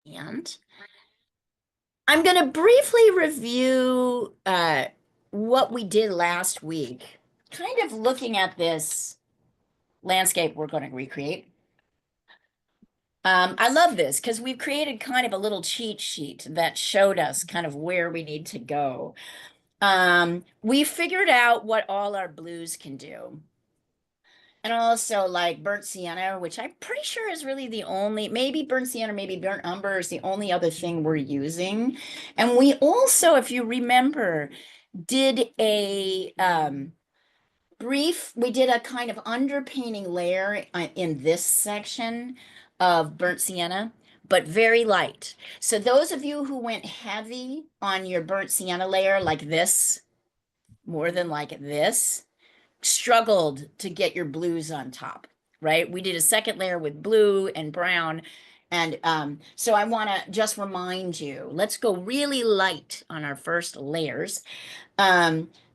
And I'm going to briefly review what we did last week, kind of looking at this landscape we're going to recreate. I love this because we've created kind of a little cheat sheet that showed us kind of where we need to go. We figured out what all our blues can do. And also like burnt sienna, which I'm pretty sure is really the only, maybe burnt sienna, maybe burnt umber is the only other thing we're using. And we also, if you remember, did a we did a kind of underpainting layer in this section of burnt sienna, but very light. So those of you who went heavy on your burnt sienna layer like this, more than like this, struggled to get your blues on top, right? We did a second layer with blue and brown. And so I want to just remind you, let's go really light on our first layers.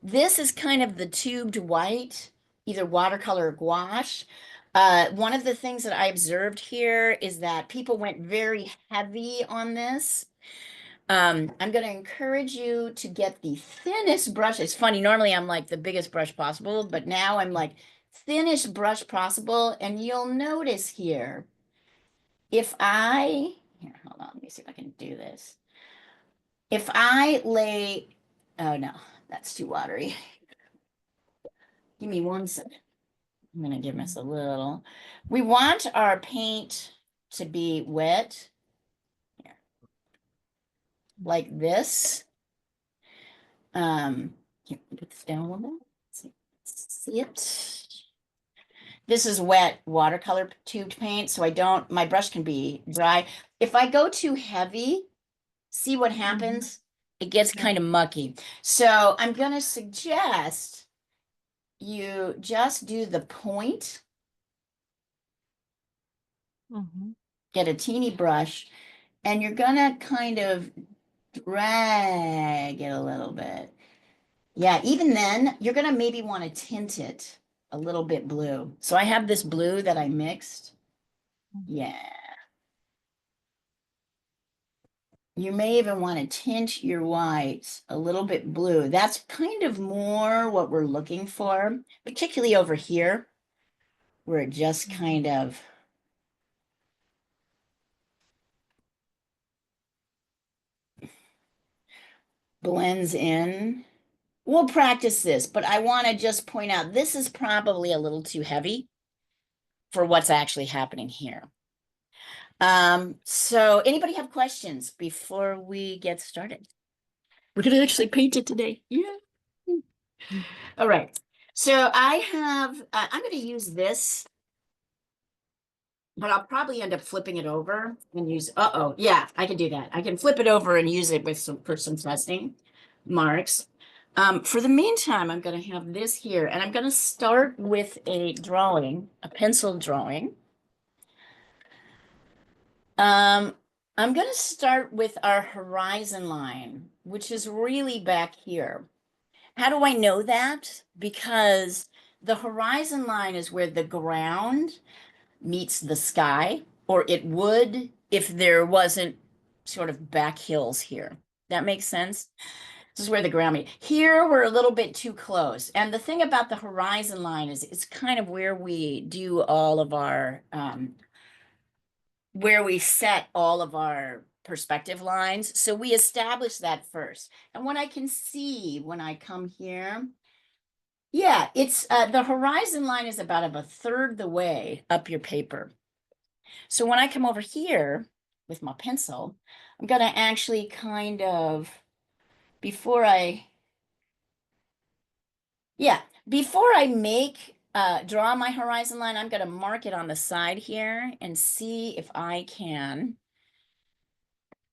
This is kind of the tubed white, either watercolor or gouache. One of the things that I observed here is that people went very heavy on this. I'm going to encourage you to get the thinnest brush. It's funny, normally I'm like the biggest brush possible, but now I'm like thinnest brush possible. And you'll notice here, if here, hold on, let me see if I can do this. If I lay, oh no, that's too watery. Give me 1 second. I'm going to give us a little. We want our paint to be wet, here, like this. Here, put this down a little bit. See it? This is wet watercolor tubed paint, so my brush can be dry. If I go too heavy, see what happens? It gets kind of mucky. So I'm going to suggest you just do the point, get a teeny brush, and you're going to kind of drag it a little bit. Yeah, even then, you're going to maybe want to tint it a little bit blue. So I have this blue that I mixed. Yeah. You may even want to tint your white a little bit blue. That's kind of more what we're looking for, particularly over here, where it just kind of blends in. We'll practice this, but I want to just point out this is probably a little too heavy for what's actually happening here. So anybody have questions before we get started? We're gonna actually paint it today. Yeah. All right. So I have, I'm going to use this, but I'll probably end up flipping it over and use, yeah, I can do that. I can flip it over and use it for some testing marks. For the meantime, I'm going to have this here, and I'm going to start with a drawing, a pencil drawing. I'm going to start with our horizon line, which is really back here. How do I know that? Because the horizon line is where the ground meets the sky, or it would if there wasn't sort of back hills here. That makes sense? This is where the ground meets. Here, we're a little bit too close. And the thing about the horizon line is it's kind of where we do all of our, where we set all of our perspective lines. So we establish that first. And what I can see when I come here, yeah, it's the horizon line is about a third the way up your paper. So when I come over here with my pencil, I'm going to actually kind of, before I, yeah, before I draw my horizon line, I'm going to mark it on the side here and see if I can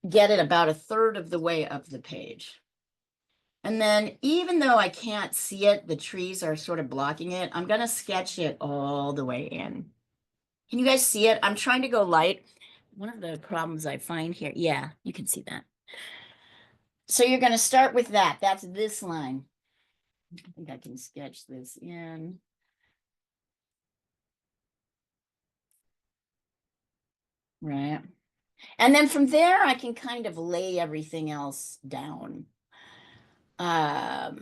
get it about a third of the way up the page. And then even though I can't see it, the trees are sort of blocking it, I'm going to sketch it all the way in. Can you guys see it? I'm trying to go light. One of the problems I find here, yeah, you can see that. So you're going to start with that. That's this line. I think I can sketch this in. Right. And then from there, I can kind of lay everything else down. I'll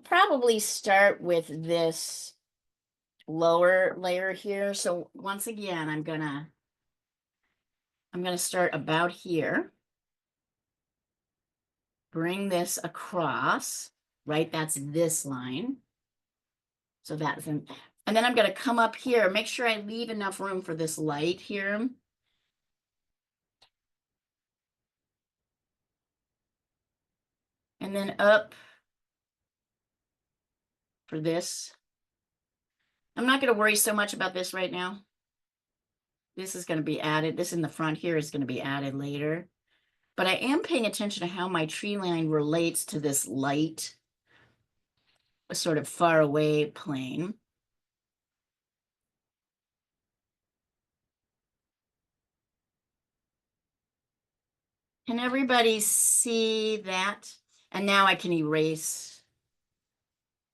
probably start with this lower layer here. So once again, I'm gonna start about here, bring this across, right? That's this line. So that's and then I'm gonna come up here, make sure I leave enough room for this light here. And then up for this. I'm not gonna worry so much about this right now. This is gonna be added. This in the front here is gonna be added later. But I am paying attention to how my tree line relates to this light, sort of far away plane. Can everybody see that? And now I can erase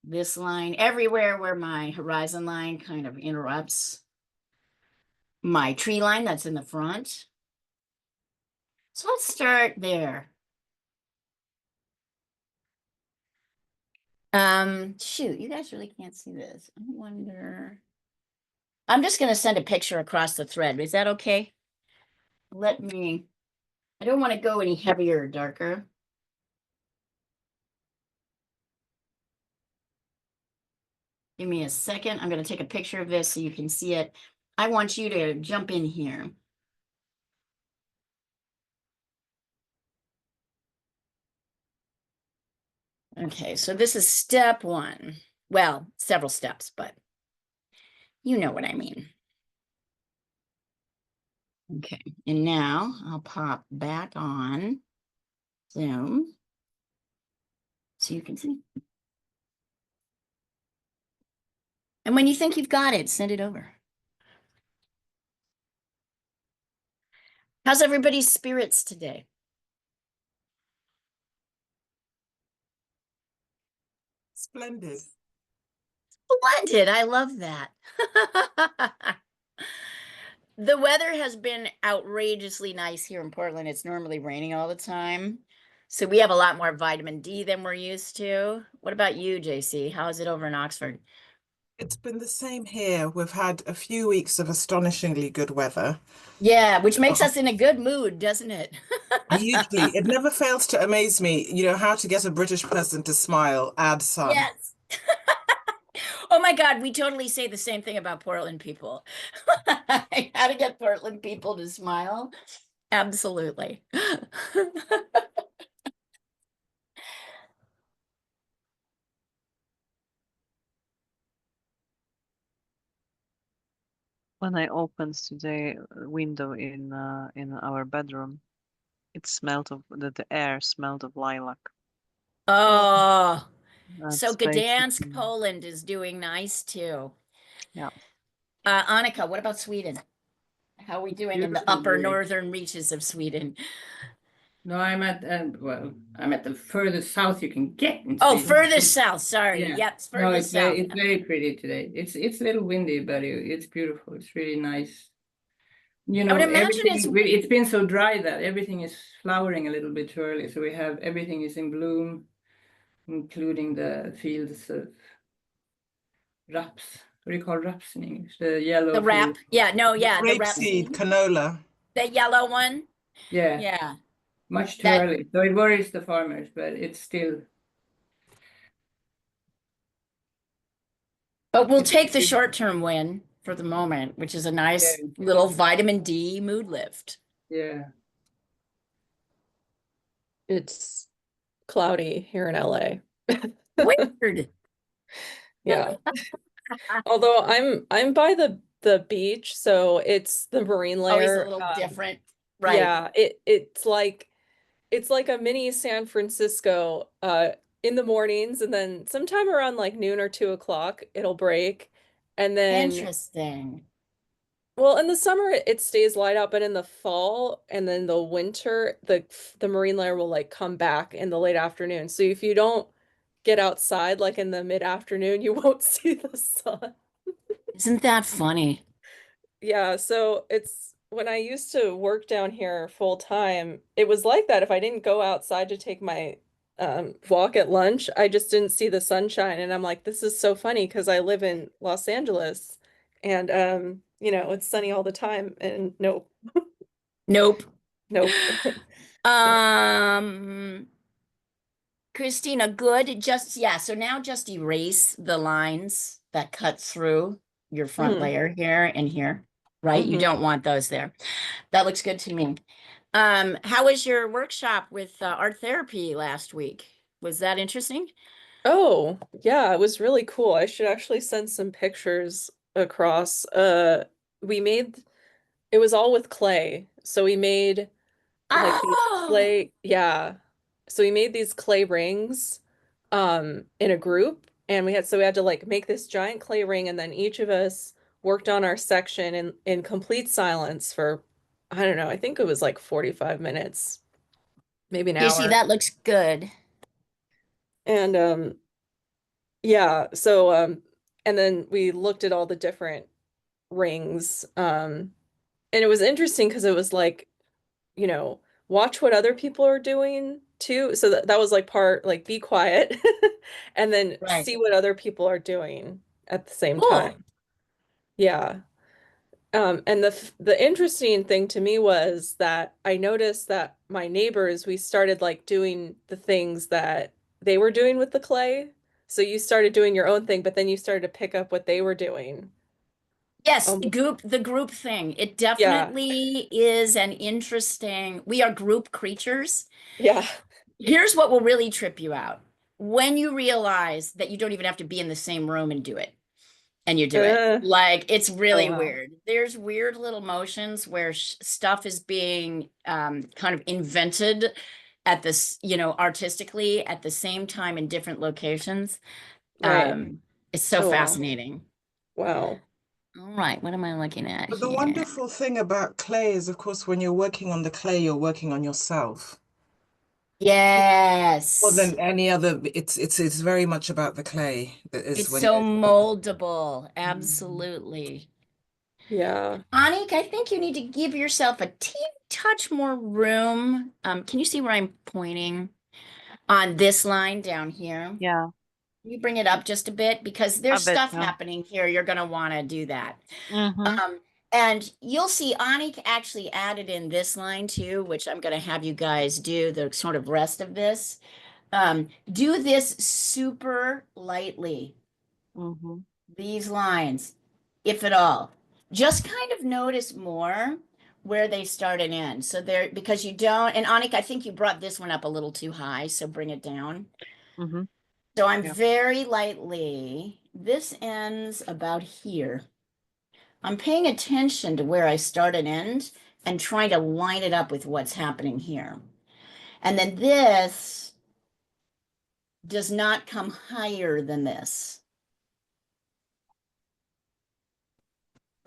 this line everywhere where my horizon line kind of interrupts my tree line that's in the front. So let's start there. Shoot, you guys really can't see this. I wonder. I'm just going to send a picture across the thread. Is that okay? I don't want to go any heavier or darker. Give me a second. I'm going to take a picture of this so you can see it. I want you to jump in here. Okay, so this is step one. Well, several steps, but you know what I mean. Okay, and now I'll pop back on Zoom so you can see. And when you think you've got it, send it over. How's everybody's spirits today? Splendid. Splendid. I love that. The weather has been outrageously nice here in Portland. It's normally raining all the time. So we have a lot more vitamin D than we're used to. What about you, JC? How is it over in Oxford? It's been the same here. We've had a few weeks of astonishingly good weather. Yeah, which makes Oh, us in a good mood, doesn't it? hugely. It never fails to amaze me, how to get a British person to smile, add sun. Yes. Oh my God, we totally say the same thing about Portland people. How to get Portland people to smile? Absolutely. When I opened today window in our bedroom, it smelled of the air smelled of lilac. Oh, Oh, so That's Gdansk, basically, Poland is doing nice too. yeah. Annika, what about Sweden? How are we doing in the Beautiful upper day. northern reaches of Sweden? No, I'm at the furthest south you can get in Oh, Sweden. furthest south. Sorry. Yeah. Yep, No, furthest south. it's very pretty today. It's a little windy, but it's beautiful. It's really nice. I would imagine it's It's been so dry that everything is flowering a little bit too early. So we have everything is in bloom, including the fields of raps. What do you call raps in English? The the yellow wrap. field. Yeah, no, yeah, the wrap rapeseed, seed, canola. the yellow one. Yeah, Yeah, much too that, early. So it worries the farmers, but it's still but we'll it's take the short-term win for the moment, which is a nice yeah, little vitamin D mood lift. yeah. It's cloudy here in LA. Weird. Yeah. Although I'm by the beach, so it's the marine Always a layer. little different. Right. Yeah, it's like a mini San Francisco in the mornings, and then sometime around like noon or 2 o'clock it'll break. And then, Interesting. well, in the summer it stays light out, but in the fall and then the winter, the marine layer will like come back in the late afternoon. So if you don't get outside like in the mid-afternoon, you won't see the sun. Isn't that funny? Yeah, so when I used to work down here full time, it was like that. If I didn't go outside to take my walk at lunch, I just didn't see the sunshine. And I'm like, this is so funny because I live in Los Angeles and you know, it's sunny all the time. And nope, Nope. nope. Yeah. Um, Christina, good. Just, yeah. So now just erase the lines that cut through your front Mm, layer here and here, right? You hmm. don't want those there. That looks good to me. How was your workshop with art therapy last week? Was that interesting? Oh, yeah, it was really cool. I should actually send some pictures across. We made it was all with clay. So we made like these Oh, clay, yeah. So we made these clay rings in a group and we had to like make this giant clay ring and then each of us worked on our section in complete silence for I don't know, I think it was like 45 minutes, maybe an you see, hour. that looks good. And yeah, so and then we looked at all the different rings and it was interesting because it was like, you know, watch what other people are doing too. So that was like part like be quiet and then Right. see what other people are doing at the same Cool. time. Yeah. And the interesting thing to me was that I noticed that my neighbors, we started like doing the things that they were doing with the clay. So you started doing your own thing, but then you started to pick up what they were doing. Yes, Um, the group thing. It yeah, definitely is an interesting, we are group creatures. yeah. Here's what will really trip you out. When you realize that you don't even have to be in the same room and do it, and you do it. Uh, Like it's Oh, really wow. weird. There's weird little motions where stuff is being kind of invented at this, you know, artistically at the same time in different locations. right. It's so Oh, wow. fascinating. Wow. All right, what am I looking at But the here? wonderful thing about clay is, of course, when you're working on the clay, you're working on yourself. More Yes. than any other, it's very much about the clay that is It's when so you're. moldable. Mhm. Absolutely. Yeah. Anik, I think you need to give yourself a teeny touch more room. Can you see where I'm pointing? On this line down here. Yeah, Can you bring it up just a bit? Because a there's bit, stuff yeah. happening here. You're going to want to do that. Mm-hmm. Um, and you'll see Anik actually added in this line too, which I'm going to have you guys do the sort of rest of this. Do this super lightly, Mm-hmm. these lines, if at all. Just kind of notice more where they start and end. So there, because you don't, and Anik, I think you brought this one up a little too high, so bring it down. Mm-hmm. So I'm Yeah. very lightly, this ends about here. I'm paying attention to where I start and end and trying to line it up with what's happening here. And then this does not come higher than this,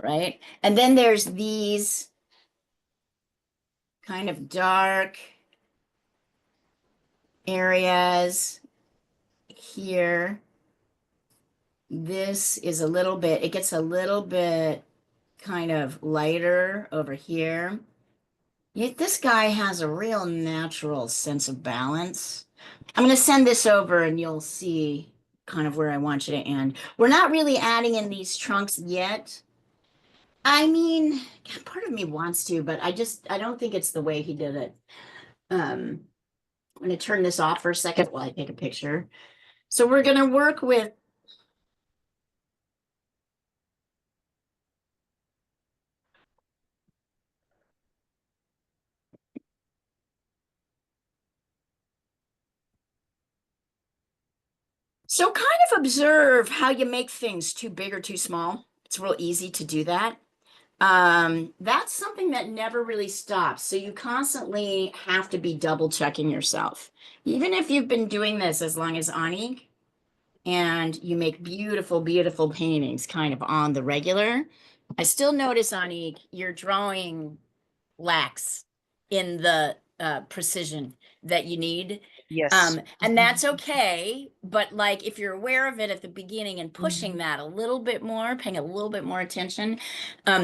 right? And then there's these kind of dark areas here. This is a little bit, it gets a little bit kind of lighter over here. This guy has a real natural sense of balance. I'm going to send this over and you'll see kind of where I want you to end. We're not really adding in these trunks yet. I mean, part of me wants to, but I don't think it's the way he did it. I'm going to turn this off for a second while I take a picture. So we're going to work with So kind of observe how you make things too big or too small. It's real easy to do that. That's something that never really stops. So you constantly have to be double checking yourself. Even if you've been doing this as long as Ani and you make beautiful, beautiful paintings kind of on the regular, I still notice, Ani, your drawing lacks in the precision that you need. Yes. And that's okay. But like if you're aware of it at the beginning and pushing Mhm. that a little bit more, paying a little bit more attention,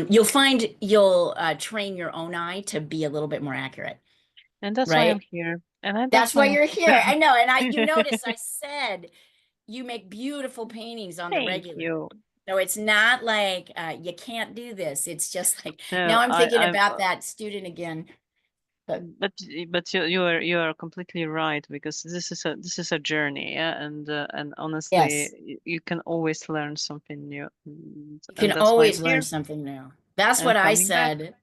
you'll find you'll train your own eye to be a little bit more accurate, And that's why I'm right? here. That's That's why why I'm you're here. I know. And you here. notice I said you make beautiful paintings on the Thank regular. you. So it's not like you can't do this. It's just like No, now I'm thinking I've about that student again. But but you are completely right, because this is a journey, yeah, and honestly, yes, you can always learn something new, you and can that's why I'm always learn here something new. That's and what I coming back. said.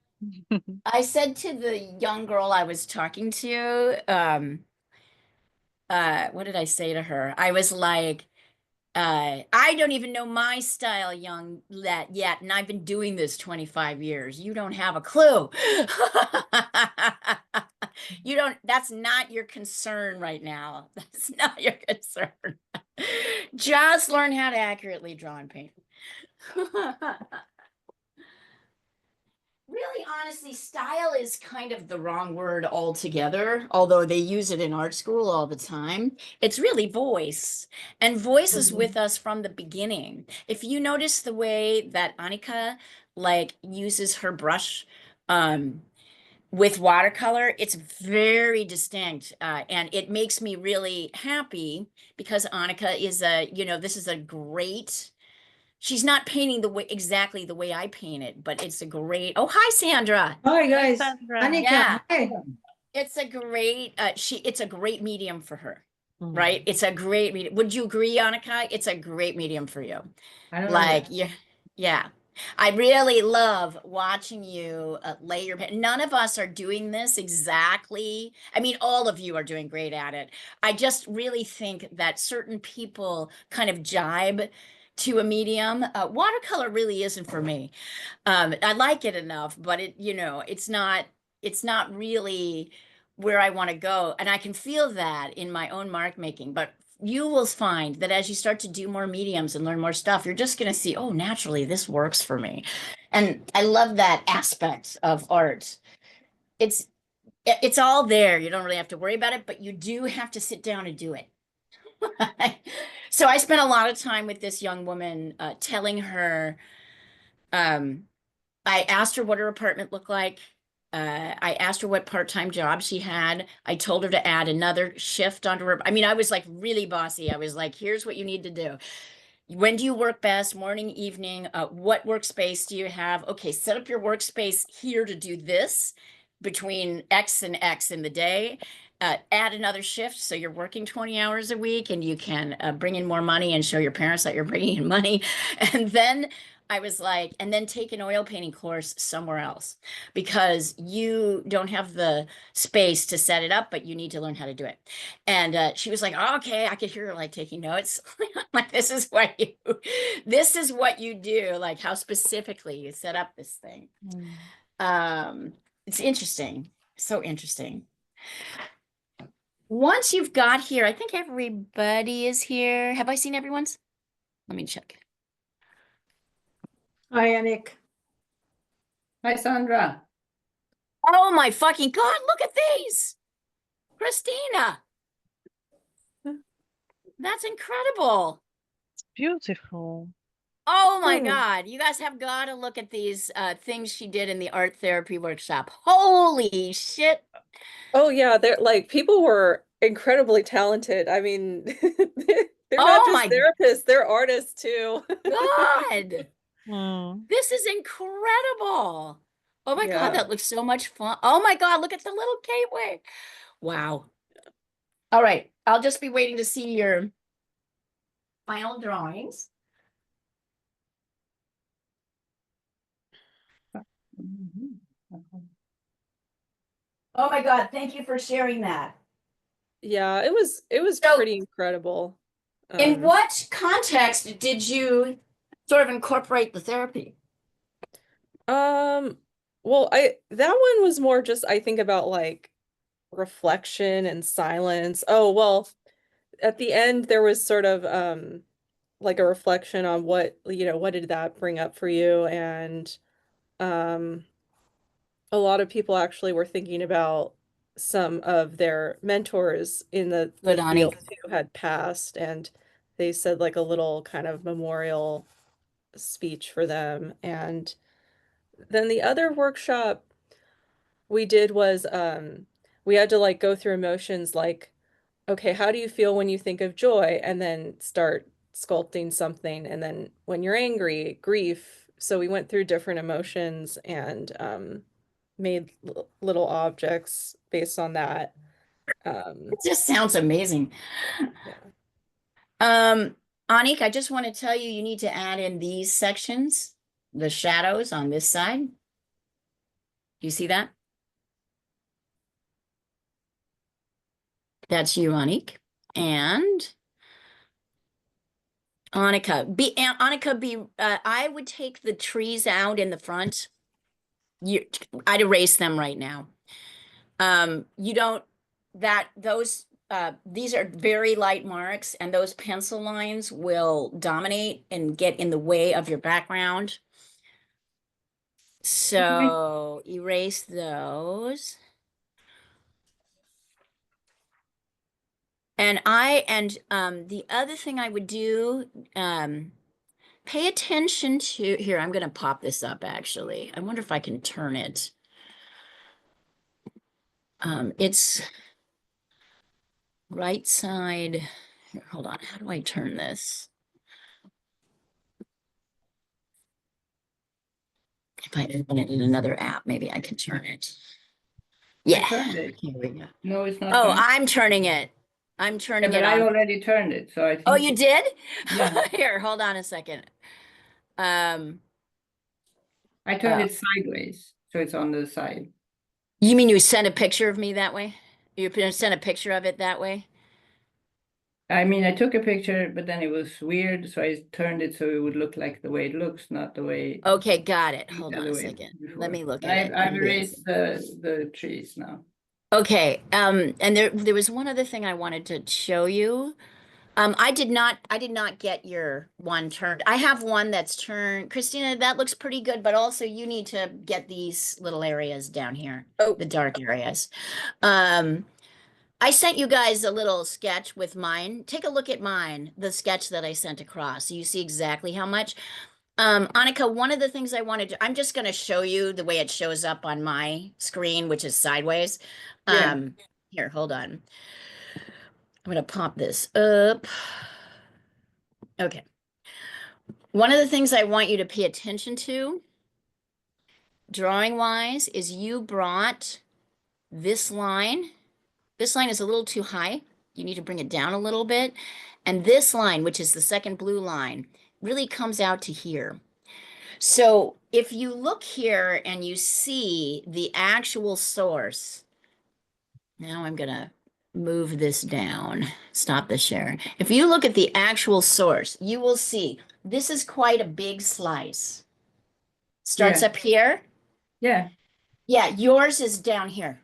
I said to the young girl I was talking to, what did I say to her? I was like, I don't even know my style young yet, and I've been doing this 25 years. You don't have a clue. You don't, that's not your concern right now. That's not your concern. Just learn how to accurately draw and paint. Really, honestly, style is kind of the wrong word altogether, although they use it in art school all the time. It's really voice, and voice is with us from the beginning. If you notice the way that Annika like uses her brush with watercolor, it's very distinct, and it makes me really happy because Annika is this is a great. She's not painting the way exactly the way I paint it, but it's a great. Oh, hi, Sandra. Hi, Hi, guys. Sandra. Annika, Yeah, hi. it's a great. It's a great medium for her, right? Mm. It's a great medium. Would you agree, Annika? It's a great medium for you. I don't know Like, that. yeah, yeah. I really love watching you lay your pen. None of us are doing this exactly. I mean, all of you are doing great at it. I just really think that certain people kind of jibe to a medium. Watercolor really isn't for me. I like it enough, but it's not really where I want to go. And I can feel that in my own mark making. But you will find that as you start to do more mediums and learn more stuff, you're just going to see, oh, naturally, this works for me. And I love that aspect of art. It's it's all there. You don't really have to worry about it, but you do have to sit down and do it. So I spent a lot of time with this young woman, telling her, um, I asked her what her apartment looked like. I asked her what part-time job she had. I told her to add another shift onto her. I mean, I was like really bossy. I was like, here's what you need to do. When do you work best? Morning, evening? What workspace do you have? Okay, set up your workspace here to do this between X and X in the day. Add another shift so you're working 20 hours a week and you can bring in more money and show your parents that you're bringing in money. And then I was like, and then take an oil painting course somewhere else because you don't have the space to set it up, but you need to learn how to do it. And she was like, oh, okay, I could hear her like taking notes. Like, this is what you do, like how specifically you set up this thing. Mm. It's interesting, so interesting. Once you've got here, I think everybody is here. Have I seen everyone's? Let me check. Hi, Annik. Hi, Sandra. Oh my fucking God, look at these. Christina, that's incredible. Beautiful. Oh my Hmm. God, you guys have got to look at these things she did in the art therapy workshop. Holy shit. Oh yeah, they're like people were incredibly talented. I mean, they're not Oh just my therapists, they're artists too. God. Mm. This is incredible. Oh my God, Yeah. that looks so much fun. Oh my God, look at the little gateway. Wow. All right, I'll just be waiting to see your final drawings. Oh my God, thank you for sharing that. Yeah, it was So, pretty incredible. in what context did you sort of incorporate the therapy? Um, well, that one was more just I think about like reflection and silence. Oh, well, at the end there was sort of like a reflection on what did that bring up for you? And um a lot of people actually were thinking about some of their mentors in the Good, Ani. field who had passed, and they said like a little kind of memorial speech for them. And then the other workshop we did was we had to like go through emotions like, okay, how do you feel when you think of joy? And then start sculpting something. And then when you're angry, grief. So we went through different emotions and made little objects based on that. It just sounds amazing. Yeah. Anik, I just want to tell you, you need to add in these sections, the shadows on this side. Do you see that? That's you, Anik. And Annika, I would take the trees out in the front. I'd erase them right now. You don't, these are very light marks, and those pencil lines will dominate and get in the way of your background. So erase those. And the other thing I would do, pay attention to, here, I'm gonna pop this up actually. I wonder if I can turn it. It's right side. Here, hold on, how do I turn this? If I open it in another app, maybe I can turn it. I Yeah, turned it. here we go. No, it's not Oh, turned. I'm turning it. I'm Yeah, turning but it I on. already turned it, so I think. Oh, you did? Yeah. Here, hold on a second. I turned Oh. it sideways, so it's on the side. You mean you sent a picture of me that way? You sent a picture of it that way? I mean, I took a picture, but then it was weird, so I turned it so it would look like the way it looks, not the way Okay, got it. the Hold on other a way second. Let before. me look And at it. I've on this. erased the trees now. Okay, and there was one other thing I wanted to show you. I did not get your one turned. I have one that's turned. Christina, that looks pretty good, but also you need to get these little areas down here, Oh, the dark areas. I sent you guys a little sketch with mine. Take a look at mine, the sketch that I sent across. So you see exactly how much. Annika, one of the things I wanted to, I'm just going to show you the way it shows up on my screen, which is sideways. Yeah. Here, hold on. I'm going to pop this up. Okay. One of the things I want you to pay attention to, drawing wise, is you brought this line. This line is a little too high. You need to bring it down a little bit. And this line, which is the second blue line, really comes out to here. So if you look here and you see the actual source, now I'm going to move this down, stop the share. If you look at the actual source, you will see this is quite a big slice. Starts Yeah. up here. Yeah. Yeah, yours is down here.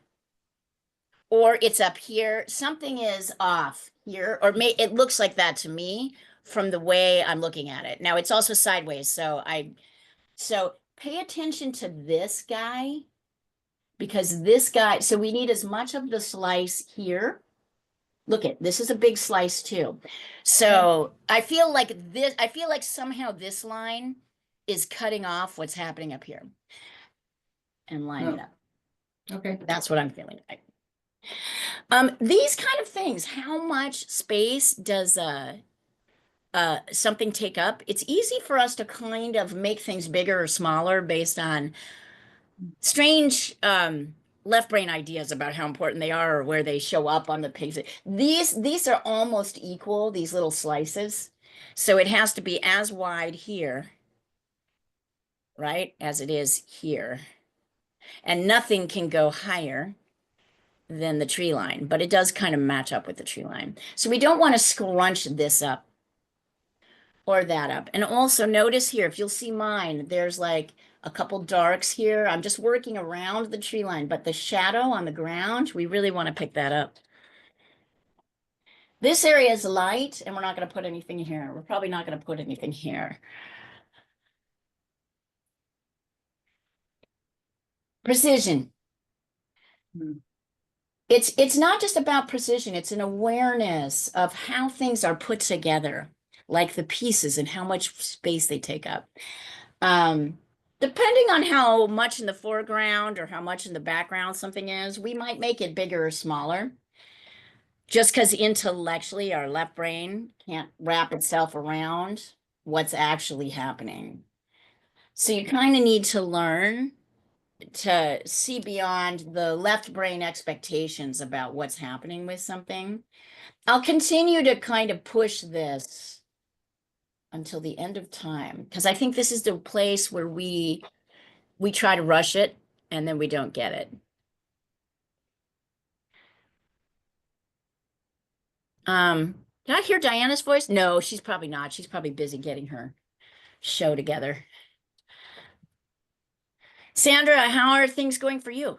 Or it's up here. Something is off here, or it looks like that to me from the way I'm looking at it. Now it's also sideways, so pay attention to this guy, because this guy, so we need as much of the slice here. Look at this is a big slice too. So I feel like somehow this line is cutting off what's happening up here and line it Oh. up. Okay. That's what I'm feeling like. These kind of things, how much space does something take up? It's easy for us to kind of make things bigger or smaller based on strange left brain ideas about how important they are or where they show up on the pigs. These are almost equal, these little slices. So it has to be as wide here, right, as it is here. And nothing can go higher than the tree line, but it does kind of match up with the tree line. So we don't want to scrunch this up or that up. And also notice here, if you'll see mine, there's like a couple darks here. I'm just working around the tree line, but the shadow on the ground, we really want to pick that up. This area is light, and we're not going to put anything here. We're probably not going to put anything here. Precision. Hmm. It's not just about precision, it's an awareness of how things are put together, like the pieces and how much space they take up. Um, Depending on how much in the foreground or how much in the background something is, we might make it bigger or smaller. Just because intellectually our left brain can't wrap itself around what's actually happening. So you kind of need to learn to see beyond the left brain expectations about what's happening with something. I'll continue to kind of push this until the end of time because I think this is the place where we try to rush it and then we don't get it. Did I hear Diana's voice? No, she's probably not. She's probably busy getting her show together. Sandra, how are things going for you?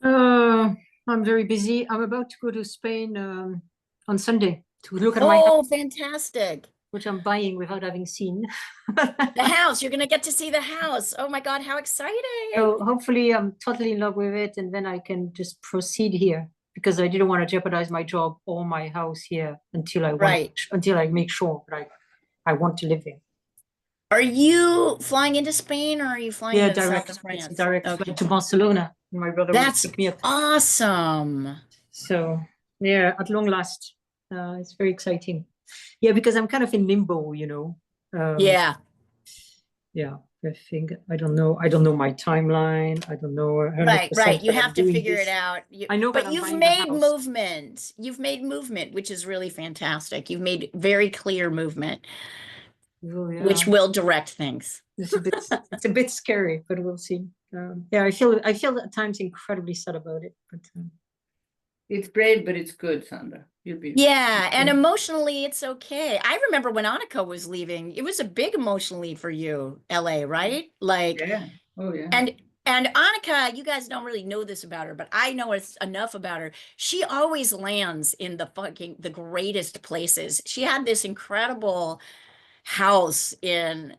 I'm very busy. I'm about to go to Spain on Sunday to look at my house, Oh, fantastic. which I'm buying without having seen. The house, you're going to get to see the house. Oh my God, how exciting. So hopefully I'm totally in love with it, and then I can just proceed here because I didn't want to jeopardize my job or my house here until I make sure that I want to live here. Are you flying into Spain or are you flying Yeah, to the south direct of flights, France? direct Okay. flight to Barcelona. My brother will That's pick me up. awesome. So yeah, at long last, it's very exciting. Yeah, because I'm kind of in limbo, you know. Yeah, Yeah, I think I don't know my timeline. I don't know 100% right. You that I'm have to doing figure it this. out. I know But that I'm you've buying the made house. movement. You've made movement, which is really fantastic. You've made very clear movement, Oh, yeah. which will direct things. It's a bit scary, but we'll see. Yeah, I feel at times incredibly sad about it, but It's brave, but it's good, Sandra. You'll be. Yeah, and emotionally, it's okay. I remember when Annika was leaving, it was a big emotionally for you, LA, right? Like, Yeah. Oh yeah. and Annika, you guys don't really know this about her, but I know it's enough about her. She always lands in the greatest places. She had this incredible house in,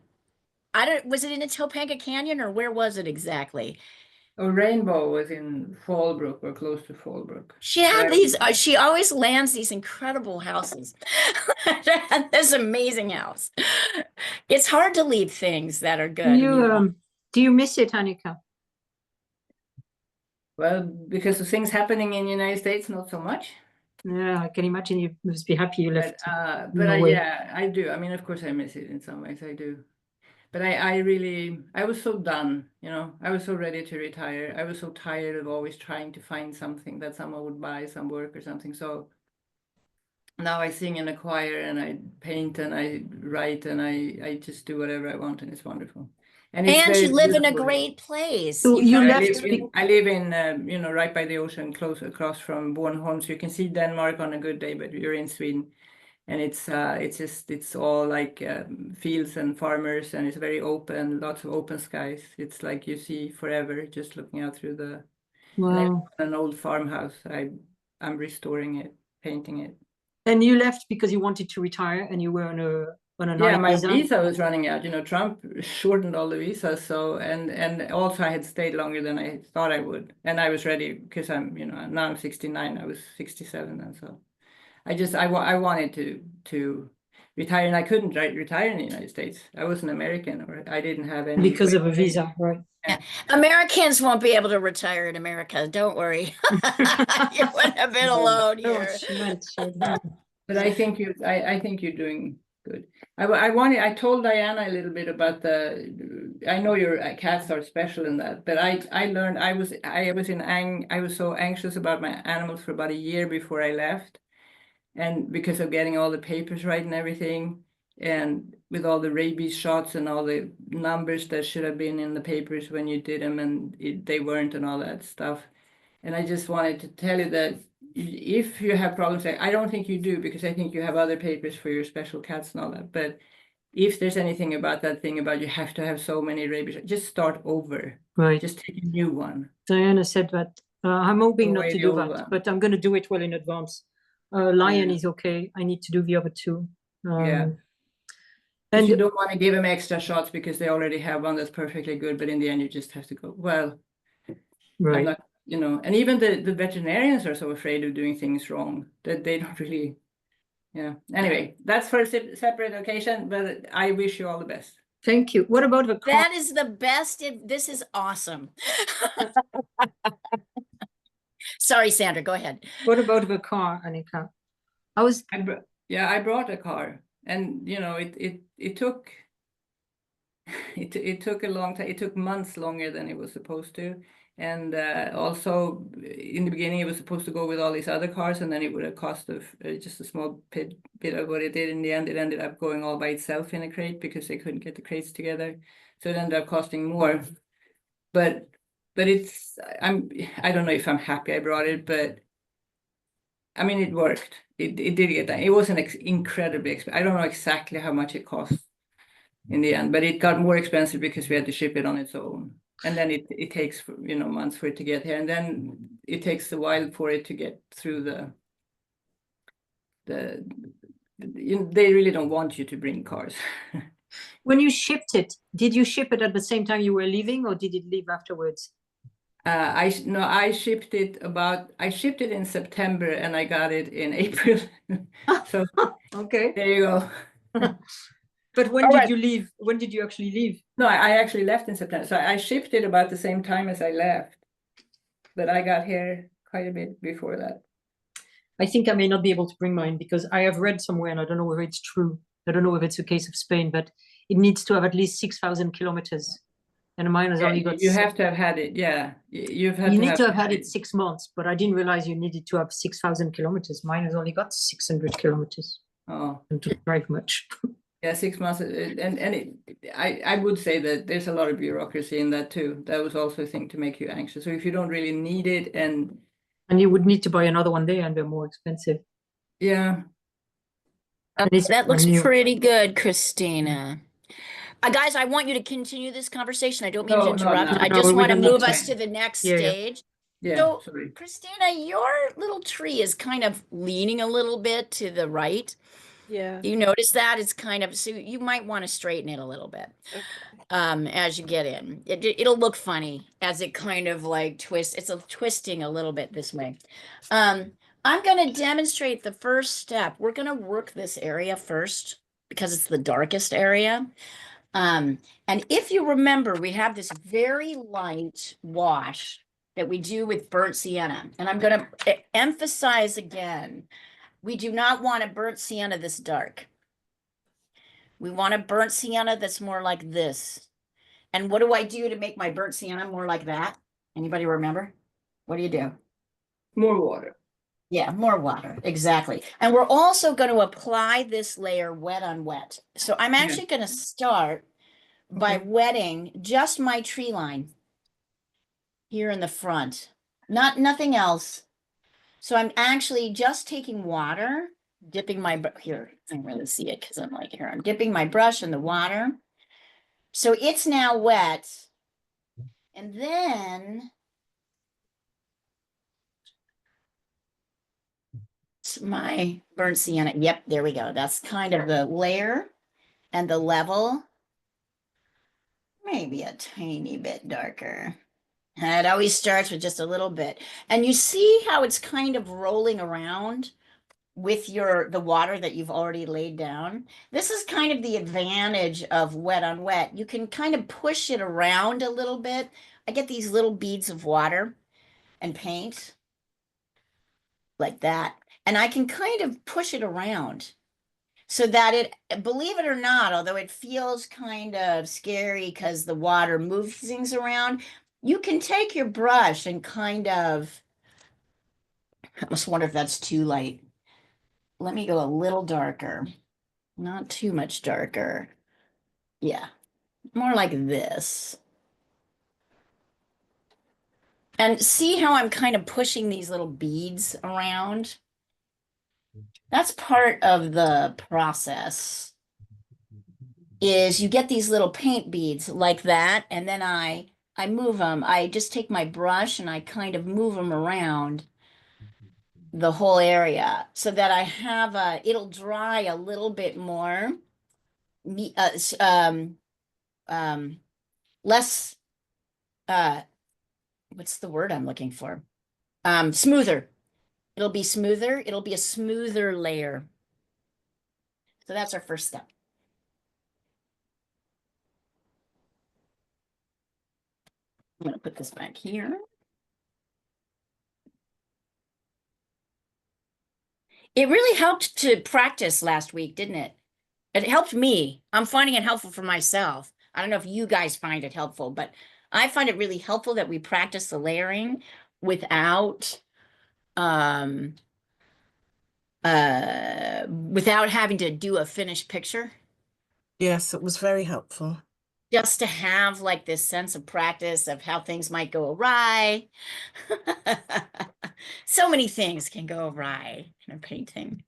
was it in Topanga Canyon or where was it exactly? Rainbow was in Fallbrook or close to Fallbrook. She had these, she always lands these incredible houses. This amazing house. It's hard to leave things that are good. do you miss it, Annika? Well, because of things happening in the United States, not so much. Yeah, I can imagine you must be happy you left. Yeah, I do. I mean, of course, I miss it in some ways. I do. But I was so done, you know, I was so ready to retire. I was so tired of always trying to find something that someone would buy, some work or something. So now I sing in a choir and I paint and I write and I just do whatever I want and it's wonderful. And it's And very you live in a beautiful. great place. So you left. I live in you know, right by the ocean, close across from Bornholm. So you can see Denmark on a good day, but you're in Sweden. And it's all like fields and farmers, and it's very open, lots of open skies. It's like you see forever just looking out through the Wow. an old farmhouse. I'm restoring it, painting it. And you left because you wanted to retire, and you were on a Yeah, my visa. visa was running out. You know, Trump shortened all the visas, so and also I had stayed longer than I thought I would, and I was ready because now I'm 69. I was 67, and so. I wanted to retire, and I couldn't retire in the United States. I was an American, or I didn't have any Because of a visa, right? Yeah. Americans won't be able to retire in America. Don't worry. You wouldn't have been alone here. But I think you're doing good. I told Diana a little bit about I know your cats are special in that, but I learned I was so anxious about my animals for about a year before I left. And because of getting all the papers right and everything, and with all the rabies shots and all the numbers that should have been in the papers when you did them and they weren't and all that stuff. And I just wanted to tell you that if you have problems, I don't think you do, because I think you have other papers for your special cats and all that. But if there's anything about that thing about you have to have so many rabies, just start over. Right. Just take a new one. Diana said that. I'm hoping not to do that, one. but I'm going to do it well in advance. Lion is okay. I need to do the other two. Yeah. And you don't want to give them extra shots because they already have one that's perfectly good, but in the end you just have to go, well, right. you know, and even the veterinarians are so afraid of doing things wrong that they don't really, yeah. Anyway, that's for a separate occasion, but I wish you all the best. Thank you. What about the car? That is the best. This is awesome. Sorry, Sandra, go ahead. What about the car, Annika? I brought a car, and you know, it took it took a long time. It took months longer than it was supposed to. And also in the beginning, it was supposed to go with all these other cars, and then it would have cost of just a small bit of what it did. In the end, it ended up going all by itself in a crate because they couldn't get the crates together. So it ended up costing more. But I don't know if I'm happy I brought it, but I mean, it worked. It did get done. It wasn't incredibly expensive. I don't know exactly how much it cost in the end, but it got more expensive because we had to ship it on its own. And then it takes, you know, months for it to get here. And then it takes a while for it to get through they really don't want you to bring cars. When you shipped it, did you ship it at the same time you were leaving, or did it leave afterwards? I shipped it in September and I got it in April. So Okay. there you go. But when All did right. you leave? When did you actually leave? No, I actually left in September. So I shipped it about the same time as I left. But I got here quite a bit before that. I think I may not be able to bring mine because I have read somewhere, and I don't know whether it's true. I don't know if it's a case of Spain, but it needs to have at least 6,000 kilometers. And mine has Yeah, only got. you have to have had it. Yeah, you've had. You need to have had it 6 months, but I didn't realize you needed to have 6,000 kilometers. Mine has only got 600 kilometers. Oh, And to drive much. yeah, 6 months, I would say that there's a lot of bureaucracy in that too. That was also a thing to make you anxious. So if you don't really need it, and you would need to buy another one there, and they're more expensive. yeah, That looks new. pretty good, Christina. Guys, I want you to continue this conversation. I don't mean to No, interrupt. no. I No, just we want to don't need move to. us to the next Yeah, yeah. stage. yeah. So, Sorry. Christina, your little tree is kind of leaning a little bit to the right. Yeah. You notice that? It's kind of, so you might want to straighten it a little bit Okay. as you get in. It'll look funny as it kind of like twists. It's twisting a little bit this way. I'm going to demonstrate the first step. We're going to work this area first because it's the darkest area. And if you remember, we have this very light wash that we do with burnt sienna. And I'm going to emphasize again, we do not want a burnt sienna this dark. We want a burnt sienna that's more like this. And what do I do to make my burnt sienna more like that? Anybody remember? What do you do? More water. Yeah, more water, exactly. And we're also going to apply this layer wet on wet. So I'm actually going to start by wetting just my tree line here in the front, nothing else. So I'm actually just taking water, dipping my, here, I can really see it because I'm like, here, I'm dipping my brush in the water. So it's now wet. And then it's my burnt sienna. Yep, there we go. That's kind of the layer and the level. Maybe a tiny bit darker. And it always starts with just a little bit. And you see how it's kind of rolling around with the water that you've already laid down. This is kind of the advantage of wet on wet. You can kind of push it around a little bit. I get these little beads of water and paint like that. And I can kind of push it around so that it, believe it or not, although it feels kind of scary because the water moves things around, you can take your brush and kind of, I almost wonder if that's too light. Let me go a little darker, not too much darker. Yeah, more like this. And see how I'm kind of pushing these little beads around? That's part of the process. Is you get these little paint beads like that, and then I move them. I just take my brush and I kind of move them around the whole area so that I have it'll dry a little bit more, less what's the word I'm looking for? Smoother. It'll be smoother. It'll be a smoother layer. So that's our first step. I'm going to put this back here. It really helped to practice last week, didn't it? It helped me. I'm finding it helpful for myself. I don't know if you guys find it helpful, but I find it really helpful that we practice the layering without without having to do a finished picture. Yes, it was very helpful. Just to have like this sense of practice of how things might go awry. So many things can go awry in a painting.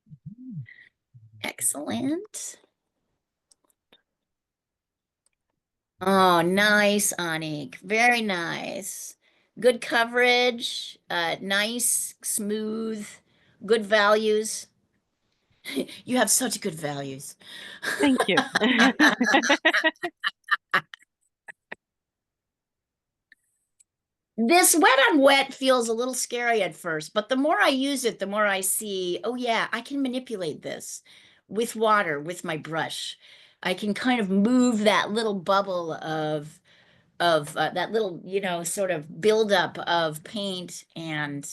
Excellent. Oh, nice, Anik. Very nice. Good coverage, nice, smooth, good values. You have such good values. Thank you. This wet on wet feels a little scary at first, but the more I use it, the more I see, oh yeah, I can manipulate this with water, with my brush. I can kind of move that little bubble of that little, sort of buildup of paint and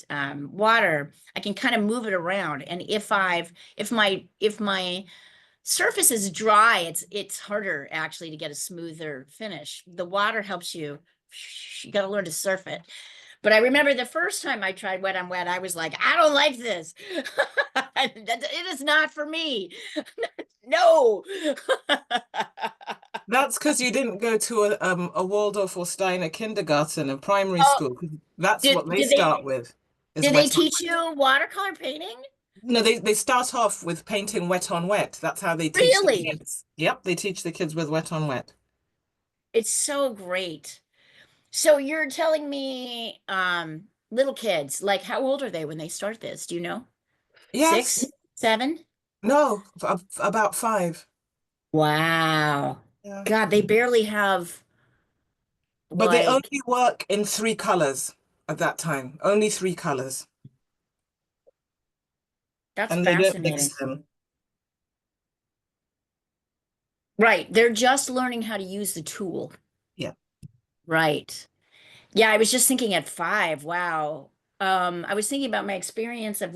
water. I can kind of move it around. And if my surface is dry, it's harder actually to get a smoother finish. The water helps you. You got to learn to surf it. But I remember the first time I tried wet on wet, I was like, I don't like this. It is not for me. No. That's because you didn't go to a Waldorf or Steiner kindergarten and primary Oh, school. 'Cause that's what they start with. Is did they wet on teach you watercolor painting? No, they start off with painting wet on wet. That's how they teach the Really? kids. Yep, they teach the kids with wet on wet. It's so great. So you're telling me, little kids, like how old are they when they start this? Do you know? Yes. 6, 7? No, about 5. Wow. Yeah. God, they barely have But they like, only work in 3 colors at that time. Only 3 colors. that's And they don't fascinating. mix them. Right. They're just learning how to use the tool. Yeah. Right. Yeah, I was just thinking at 5, wow. I was thinking about my experience of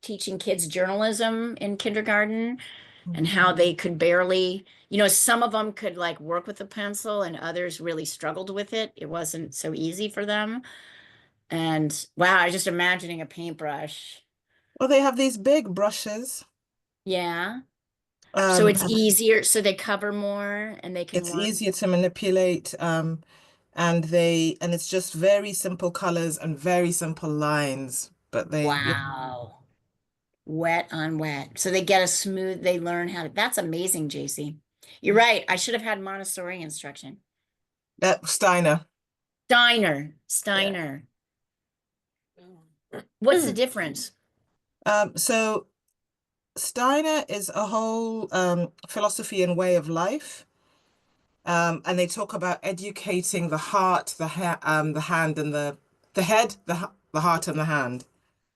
teaching kids journalism in kindergarten and how they could barely, some of them could like work with a pencil and others really struggled with it. It wasn't so easy for them. And wow, I was just imagining a paintbrush. Well, they have these big brushes. Yeah. So it's And easier, so they cover more and they can it's work. easier to manipulate. And it's just very simple colors and very simple lines. But Wow. Wet on wet. So they learn how to, that's amazing, JC. You're right. I should have had Montessori instruction. that Steiner. Steiner, Yeah. Steiner. What's the difference? So Steiner is a whole philosophy and way of life. And they talk about educating the heart, the hand, and the head, the heart, and the hand.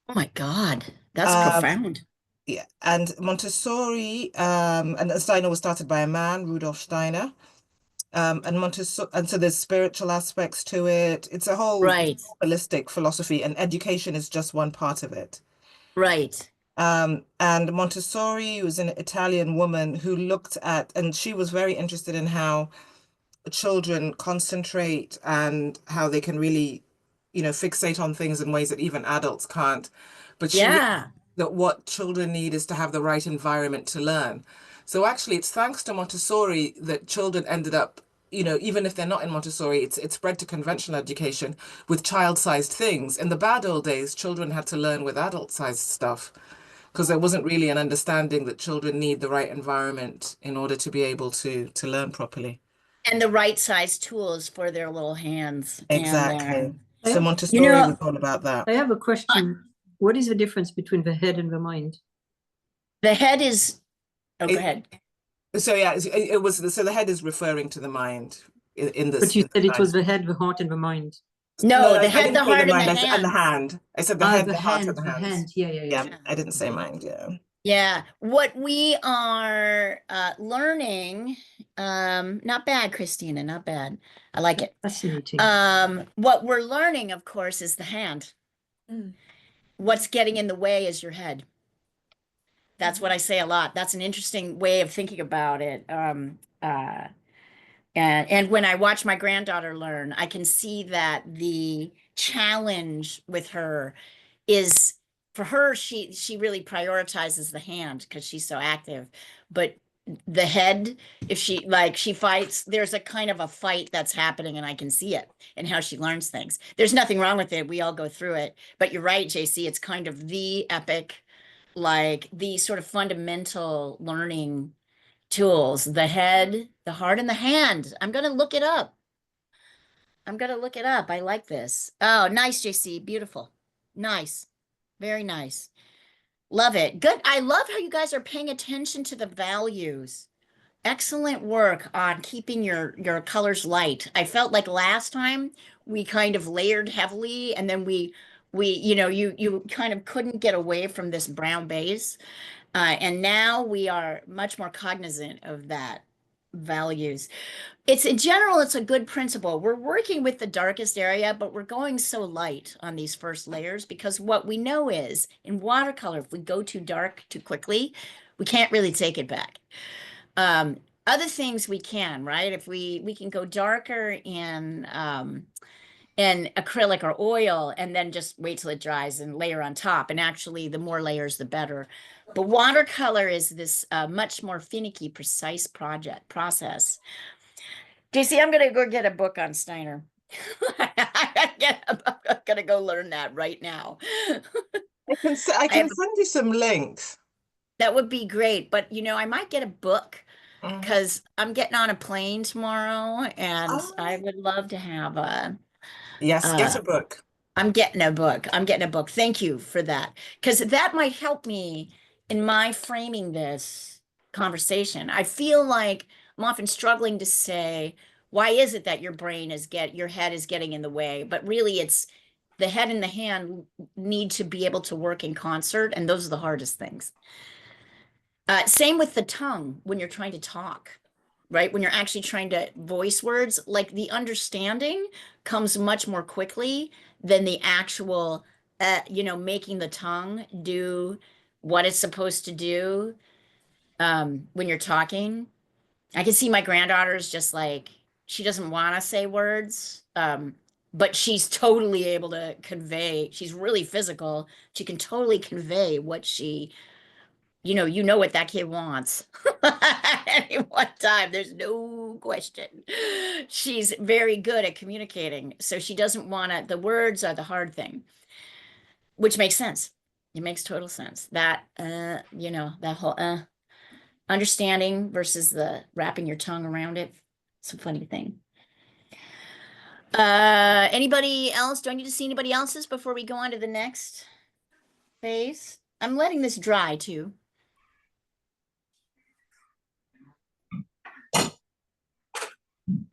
Oh my God, that's Um, profound. yeah, and Montessori, and Steiner was started by a man, Rudolf Steiner. And Montessori, and so there's spiritual aspects to it. It's a whole Right, holistic philosophy, and education is just one part of it. right. And Montessori was an Italian woman who looked at, and she was very interested in how children concentrate and how they can really, fixate on things in ways that even adults can't. But she realized Yeah. that what children need is to have the right environment to learn. So actually, it's thanks to Montessori that children ended up, even if they're not in Montessori, it's spread to conventional education with child-sized things. In the bad old days, children had to learn with adult-sized stuff because there wasn't really an understanding that children need the right environment in order to be able to learn properly. And the right size tools for their little hands and Exactly. I So have, Montessori was all about that. I have a question. What is the difference between the head and the mind? the head is, oh, go It, ahead. so yeah, so the head is referring to the mind in this. But you in said the it was science. the head, the heart, and the mind. No, the I head, didn't the say the heart, and the mind. And the hand. hand. I said the Ah, head, the the heart, and hand, the the hands. hand. Yeah, yeah, yeah. Yeah, I didn't say mind. Yeah. Yeah, what we are learning, not bad, Christina, not bad. I like it. Fascinating. What we're learning, of course, is the hand. Mm. What's getting in the way is your head. That's what I say a lot. That's an interesting way of thinking about it. And when I watch my granddaughter learn, I can see that the challenge with her is, for her, she really prioritizes the hand because she's so active. But the head, if she fights, there's a kind of a fight that's happening, and I can see it in how she learns things. There's nothing wrong with it. We all go through it. But you're right, JC, it's kind of the epic, like the sort of fundamental learning tools, the head, the heart, and the hand. I'm gonna look it up. I'm gonna look it up. I like this. Oh, nice, JC. Beautiful. Nice. Very nice. Love it. Good. I love how you guys are paying attention to the values. Excellent work on keeping your colors light. I felt like last time we kind of layered heavily, and then you kind of couldn't get away from this brown base. And now we are much more cognizant of that values. It's in general, it's a good principle. We're working with the darkest area, but we're going so light on these first layers because what we know is in watercolor, if we go too dark too quickly, we can't really take it back. Other things we can, right? If we can go darker in acrylic or oil and then just wait till it dries and layer on top. And actually, the more layers, the better. But watercolor is this much more finicky, precise process. JC, I'm gonna go get a book on Steiner. I'm gonna go learn that right now. I I have, can send you some links. that would be great, but I might get a book Mhm. because I'm getting on a plane tomorrow, and I Oh, would love to have a. yes, get a book. I'm getting a book. I'm getting a book. Thank you for that. Because that might help me in my framing this conversation. I feel like I'm often struggling to say, why is it that your head is getting in the way? But really it's the head and the hand need to be able to work in concert, and those are the hardest things. Same with the tongue when you're trying to talk, right? When you're actually trying to voice words, like the understanding comes much more quickly than the actual, making the tongue do what it's supposed to do when you're talking. I can see my granddaughter is just like, she doesn't want to say words, but she's totally able to convey. She's really physical. She can totally convey what you know what that kid wants at any one time. There's no question. She's very good at communicating. So she doesn't want to, the words are the hard thing, which makes sense. It makes total sense. That whole understanding versus the wrapping your tongue around it. It's a funny thing. Anybody else? Do I need to see anybody else's before we go on to the next phase? I'm letting this dry too.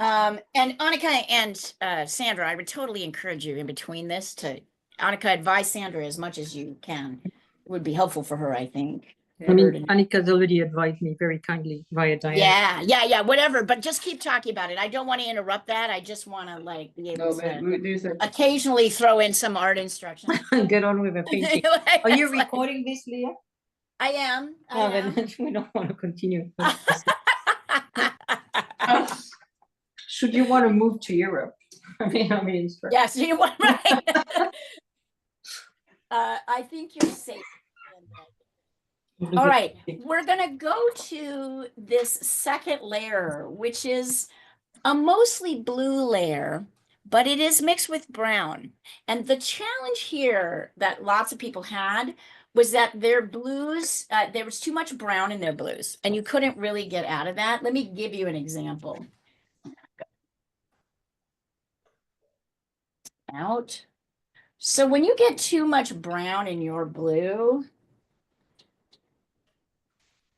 And Annika and Sandra, I would totally encourage you in between this to, Annika, advise Sandra as much as you can. It would be helpful for her, I think. I mean, Annika's already advised me very kindly via Diana. Yeah, whatever. But just keep talking about it. I don't want to interrupt that. I just want to be able to occasionally throw in some art instruction. Get on with the painting. Are you recording this, Leah? I am. Then we don't want to continue. Should you want to move to Europe? I mean, yes, you want, right? I think you're safe. All right, we're gonna go to this second layer, which is a mostly blue layer, but it is mixed with brown. And the challenge here that lots of people had was that their blues, there was too much brown in their blues, and you couldn't really get out of that. Let me give you an example. Out. So when you get too much brown in your blue,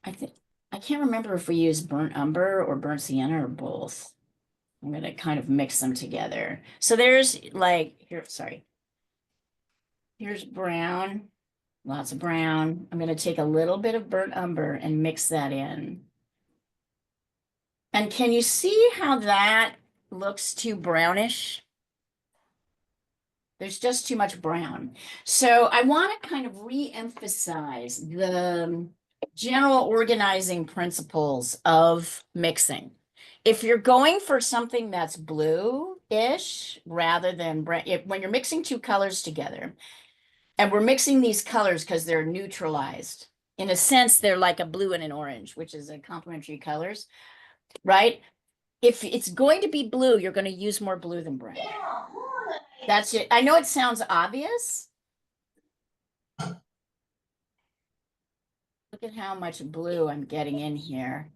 I can't remember if we use burnt umber or burnt sienna or both. I'm going to kind of mix them together. So there's like, here, sorry. Here's brown, lots of brown. I'm going to take a little bit of burnt umber and mix that in. And can you see how that looks too brownish? There's just too much brown. So I want to kind of re-emphasize the general organizing principles of mixing. If you're going for something that's blue-ish rather than brown, when you're mixing two colors together, and we're mixing these colors because they're neutralized. In a sense, they're like a blue and an orange, which is a complementary colors, right? If it's going to be blue, you're going to use more blue than brown. That's it. I know it sounds obvious. Look at how much blue I'm getting in here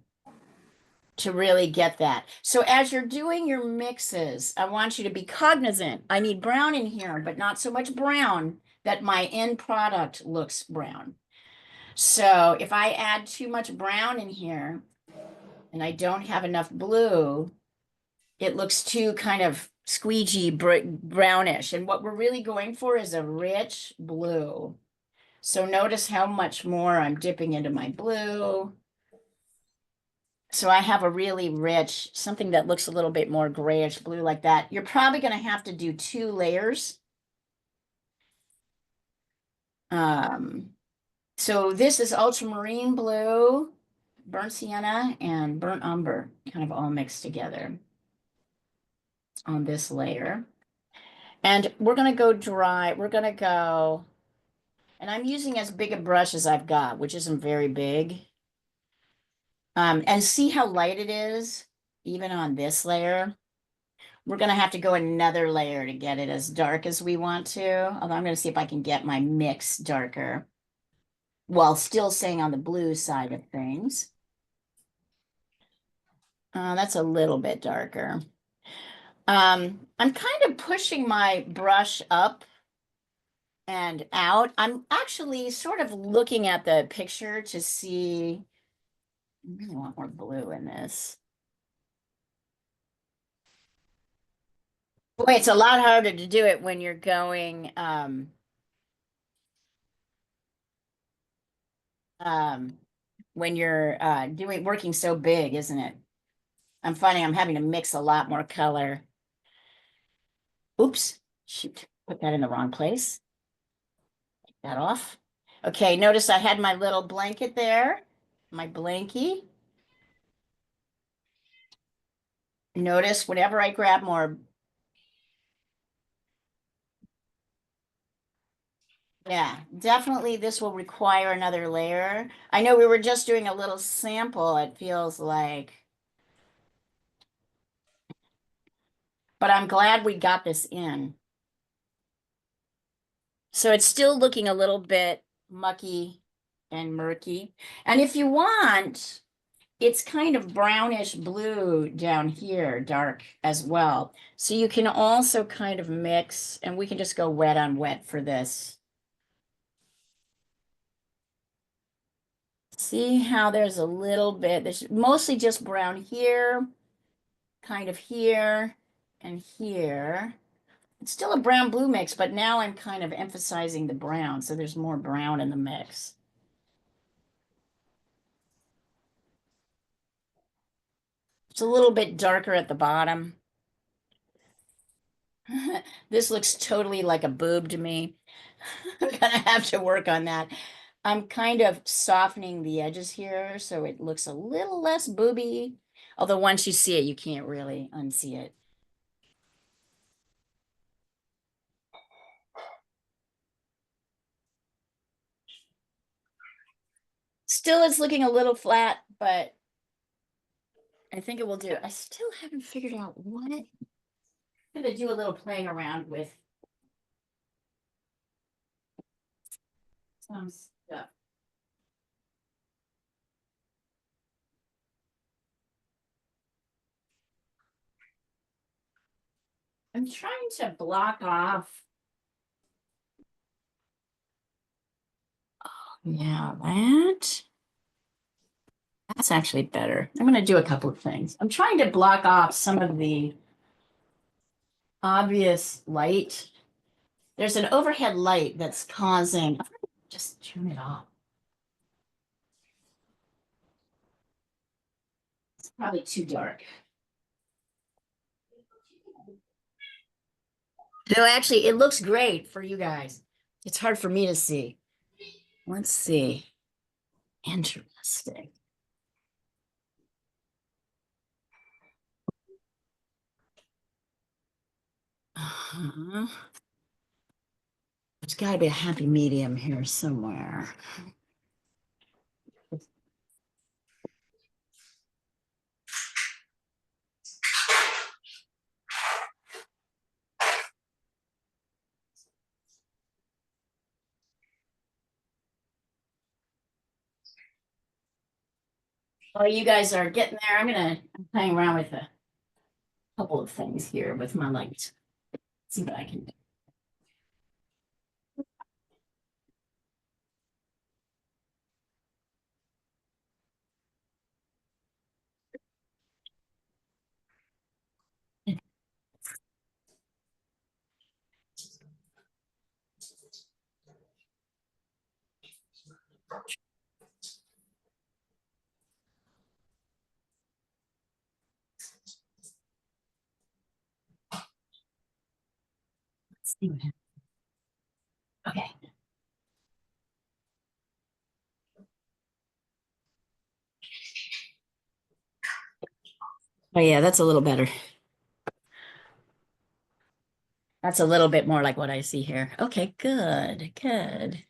to really get that. So as you're doing your mixes, I want you to be cognizant. I need brown in here, but not so much brown that my end product looks brown. So if I add too much brown in here and I don't have enough blue, it looks too kind of squeegee brownish. And what we're really going for is a rich blue. So notice how much more I'm dipping into my blue. So I have a really rich, something that looks a little bit more grayish blue like that. You're probably going to have to do 2 layers. So this is ultramarine blue, burnt sienna, and burnt umber, kind of all mixed together on this layer. And we're going to go dry. We're going to go, and I'm using as big a brush as I've got, which isn't very big. And see how light it is, even on this layer. We're going to have to go another layer to get it as dark as we want to. Although I'm going to see if I can get my mix darker while still staying on the blue side of things. That's a little bit darker. I'm kind of pushing my brush up and out. I'm actually sort of looking at the picture to see. I really want more blue in this. Boy, it's a lot harder to do it when you're going when you're working so big, isn't it? I'm finding I'm having to mix a lot more color. Oops, shoot, put that in the wrong place. Take that off. Okay, notice I had my little blanket there, my blankie. Notice whenever I grab more. Yeah, definitely this will require another layer. I know we were just doing a little sample, it feels like. But I'm glad we got this in. So it's still looking a little bit mucky and murky. And if you want, it's kind of brownish blue down here, dark as well. So you can also kind of mix, and we can just go wet on wet for this. See how there's a little bit, there's mostly just brown here, kind of here, and here. It's still a brown blue mix, but now I'm kind of emphasizing the brown, so there's more brown in the mix. It's a little bit darker at the bottom. This looks totally like a boob to me. I'm gonna have to work on that. I'm kind of softening the edges here so it looks a little less booby. Although once you see it, you can't really unsee it. Still, it's looking a little flat, but I think it will do. I still haven't figured out what. I'm gonna do a little playing around with some stuff. I'm trying to block off. Oh, yeah, that. That's actually better. I'm going to do a couple of things. I'm trying to block off some of the obvious light. There's an overhead light that's causing, just turn it off. It's probably too dark. No, actually, it looks great for you guys. It's hard for me to see. Let's see. Interesting. Uh-huh. There's got to be a happy medium here somewhere. While you guys are getting there, I'm playing around with a couple of things here with my light. See what I can do. Let's see what happens. Okay. Oh yeah, that's a little better. That's a little bit more like what I see here. Okay, good, good.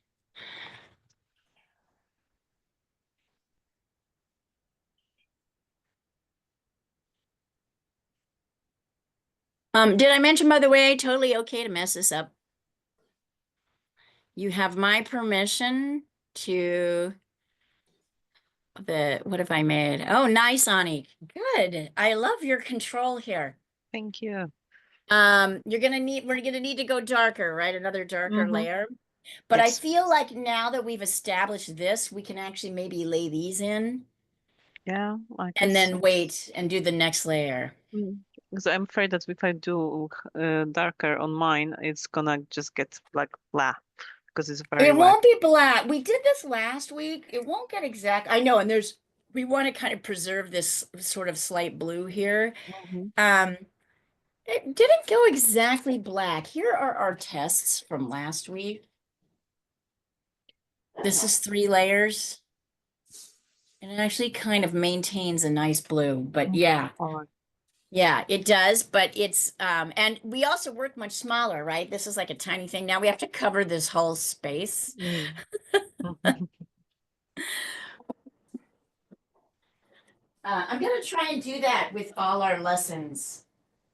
Did I mention, by the way, totally okay to mess this up? You have my permission to what have I made? Oh, nice, Ani. Good. I love your control here. Thank you. We're gonna need to go darker, right? Another darker Mhm. layer. But I Yes. feel like now that we've established this, we can actually maybe lay these in Yeah, I and guess then so. wait and do the next layer. Because I'm afraid that if I do darker on mine, it's gonna just get like blah because it's very It wet. won't be black. We did this last week. It won't get exact. I know, and we want to kind of preserve this sort of slight blue here. Mhm. It didn't go exactly black. Here are our tests from last week. This is 3 layers. And it actually kind of maintains a nice blue, but yeah. Alright. Yeah, it does, but it's and we also work much smaller, right? This is like a tiny thing. Now we have to cover this whole space. I'm gonna try and do that with all our lessons.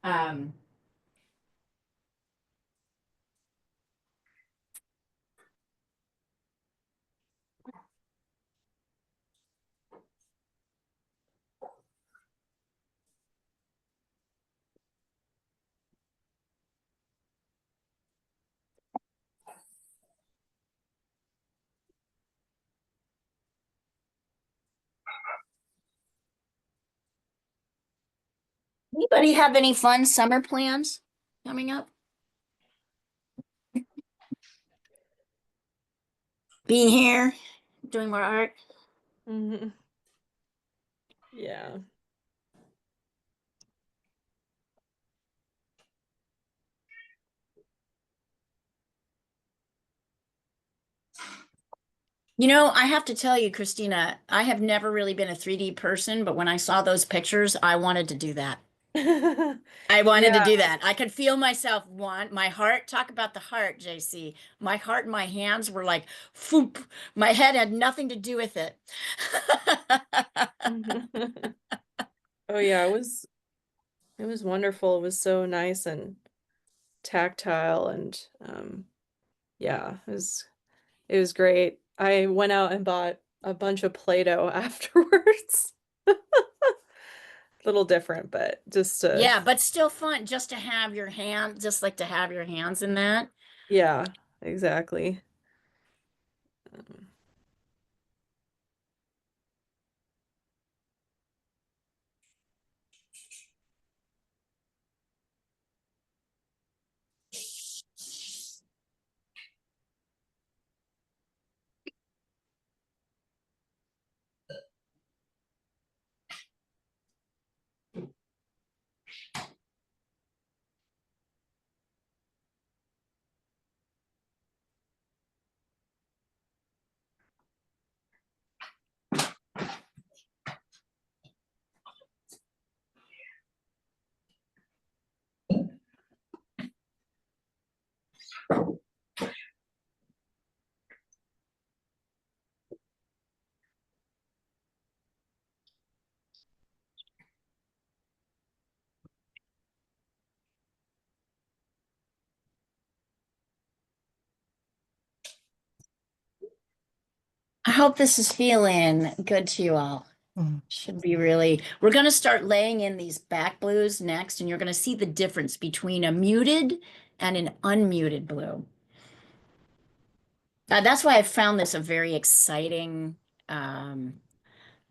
Um, Anybody have any fun summer plans coming up? Being here, doing more art. Mhm. Yeah. You know, I have to tell you, Christina, I have never really been a 3D person, but when I saw those pictures, I wanted to do that. I wanted to do that. I could feel myself my heart, talk about the heart, JC. My heart and my hands were like, foop. My head had nothing to do with it. Oh yeah, it was wonderful. It was so nice and tactile and yeah, it was great. I went out and bought a bunch of Play-Doh afterwards. Little different, but just Yeah, but still fun just to have your hand, just like to have your hands in that. yeah, exactly. Um, I hope this is feeling good to you all. Mhm. Should be really, we're going to start laying in these back blues next, and you're going to see the difference between a muted and an unmuted blue. That's why I found this a very exciting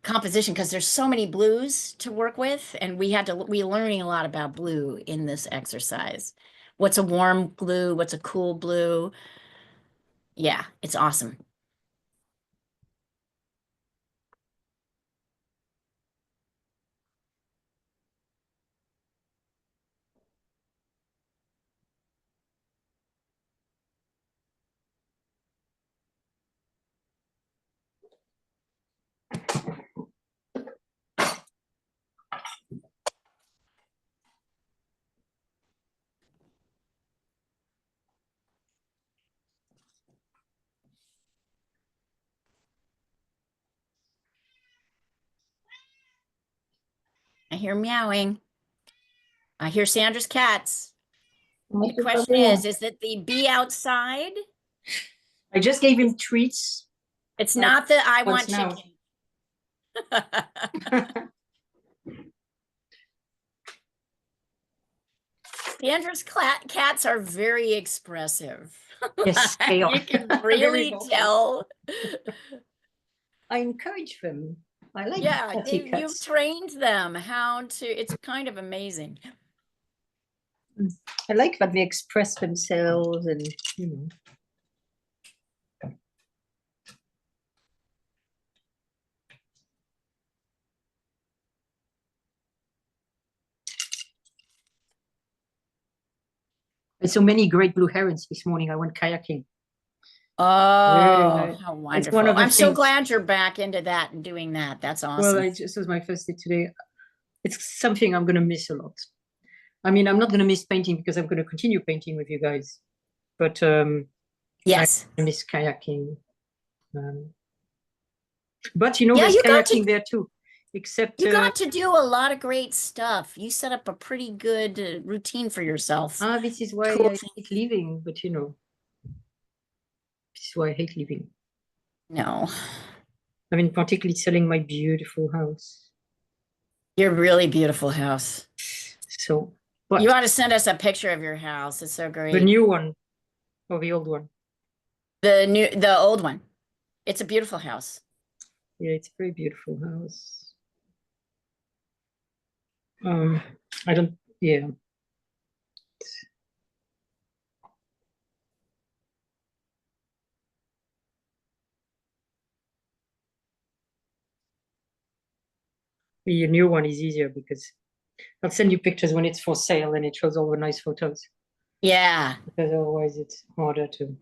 composition, because there's so many blues to work with, and we're learning a lot about blue in this exercise. What's a warm blue? What's a cool blue? Yeah, it's awesome. I hear meowing. I hear Sandra's cats. The question is it the bee outside? I just gave him treats. It's not the I want What's now? chicken. Sandra's cats are very expressive. Yes, they are. You can Very really vocal. tell. I encourage them. I like Yeah, catty you've cats. trained them how to, it's kind of amazing. I like that they express themselves and, you know. I saw many great blue herons this morning. I went kayaking. Oh, nice. how It's one wonderful. of the I'm so things- glad you're back into that and doing that. That's awesome. Well, this was my first day today. It's something I'm going to miss a lot. I mean, I'm not going to miss painting because I'm going to continue painting with you guys. But Yes. I miss kayaking. But you know, Yeah, there's you got kayaking to- there too. Except You got to do a lot of great stuff. You set up a pretty good routine for yourself. this is why Cool I thing. hate leaving. But you know, this is why I hate leaving. No, I mean, particularly selling my beautiful house. your really beautiful house. So, but You ought to send us a picture of your house. It's so great. the new one or the old one? The old one. It's a beautiful house. Yeah, it's a very beautiful house. I don't, yeah. The new one is easier because I'll send you pictures when it's for sale and it shows all the nice photos. Yeah. Because otherwise it's harder to.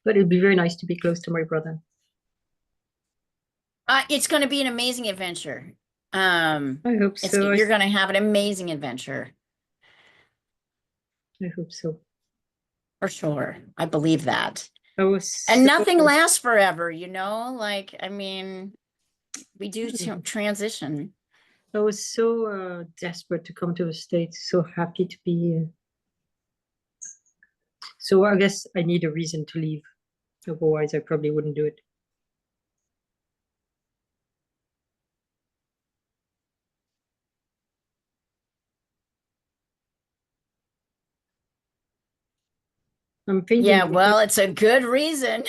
But it'd be very nice to be close to my brother. It's going to be an amazing adventure. I hope so. You're going to have an amazing adventure. I hope so. For sure. I believe that. And nothing lasts forever, you know? Like, I mean, we do transition. I was so desperate to come to the States, so happy to be here. So I guess I need a reason to leave. Otherwise, I probably wouldn't do it. I'm painting. Yeah, well, it's a good reason.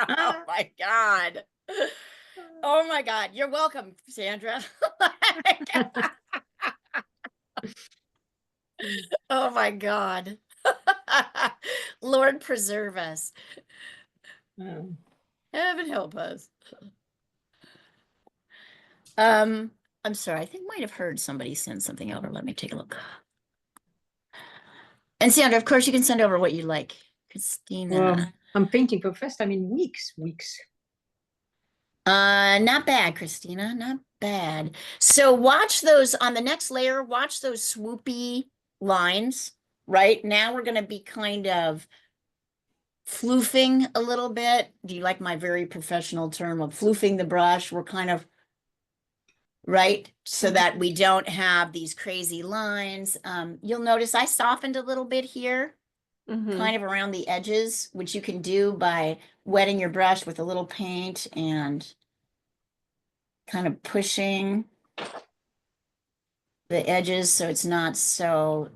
Oh my God. Oh my God. You're welcome, Sandra. Oh my God. Lord preserve us. Heaven help us. I'm sorry. I think I might have heard somebody send something over. Let me take a look. And Sandra, of course, you can send over what you like. Christina. I'm painting for the first time in weeks. Not bad, Christina, not bad. So watch those on the next layer, watch those swoopy lines. Right now we're going to be kind of floofing a little bit. Do you like my very professional term of floofing the brush? We're kind of right so that we don't have these crazy lines. You'll notice I softened a little bit here, Mhm. kind of around the edges, which you can do by wetting your brush with a little paint and kind of pushing the edges so it's not so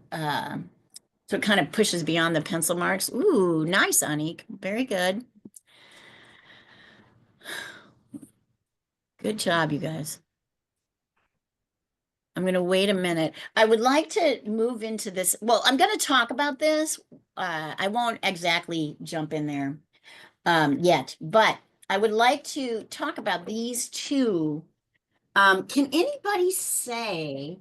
so it kind of pushes beyond the pencil marks. Ooh, nice, Anik. Very good. Good job, you guys. I'm going to wait a minute. I would like to move into this. Well, I'm going to talk about this. I won't exactly jump in there yet, but I would like to talk about these two. Can anybody say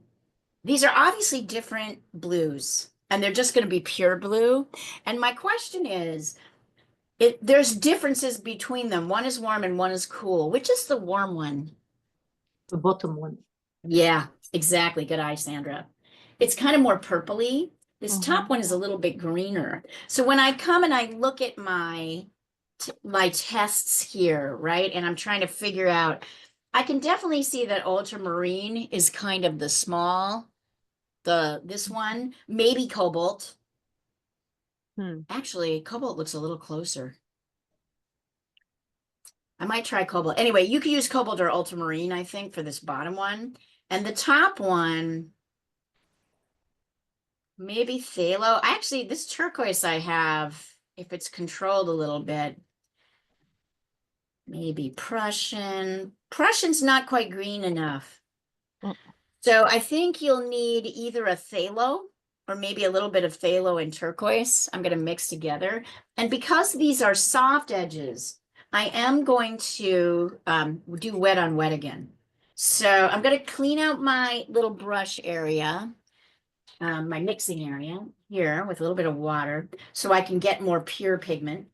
these are obviously different blues and they're just going to be pure blue? And my question is, there's differences between them. One is warm and one is cool. Which is the warm one? The bottom one. Yeah, exactly. Good eye, Sandra. It's kind of more purpley. This top Mhm. one is a little bit greener. So when I come and I look at my tests here, right, and I'm trying to figure out, I can definitely see that ultramarine is kind of the small, this one, maybe cobalt. Hmm. Actually, cobalt looks a little closer. I might try cobalt. Anyway, you could use cobalt or ultramarine, I think, for this bottom one. And the top one, maybe phthalo. Actually, this turquoise I have, if it's controlled a little bit, maybe Prussian. Prussian's not quite green enough. Mm. So I think you'll need either a phthalo or maybe a little bit of phthalo and turquoise. I'm going to mix together. And because these are soft edges, I am going to do wet on wet again. So I'm going to clean out my little brush area, my mixing area here with a little bit of water so I can get more pure pigment.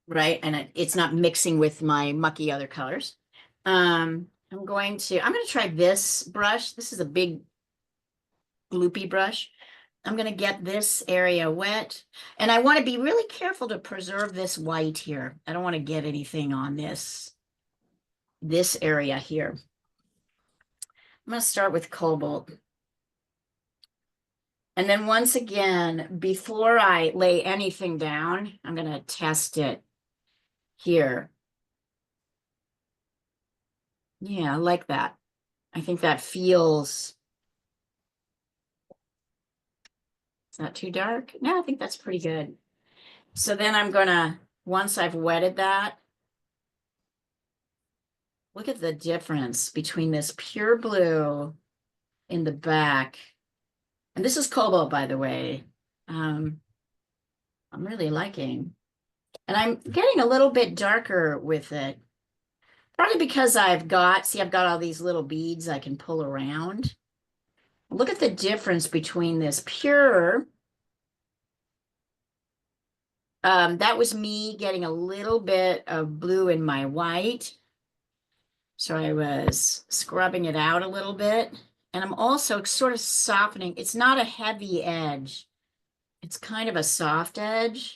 Right? And it's not mixing with my mucky other colors. I'm going to try this brush. This is a big loopy brush. I'm going to get this area wet and I want to be really careful to preserve this white here. I don't want to get anything on this area here. I'm going to start with cobalt. And then once again, before I lay anything down, I'm going to test it here. Yeah, I like that. I think that feels, it's not too dark. No, I think that's pretty good. So then I'm gonna, once I've wetted that, look at the difference between this pure blue in the back. And this is cobalt, by the way. I'm really liking. And I'm getting a little bit darker with it. Probably because I've got all these little beads I can pull around. Look at the difference between this pure. That was me getting a little bit of blue in my white. So I was scrubbing it out a little bit. And I'm also sort of softening. It's not a heavy edge. It's kind of a soft edge.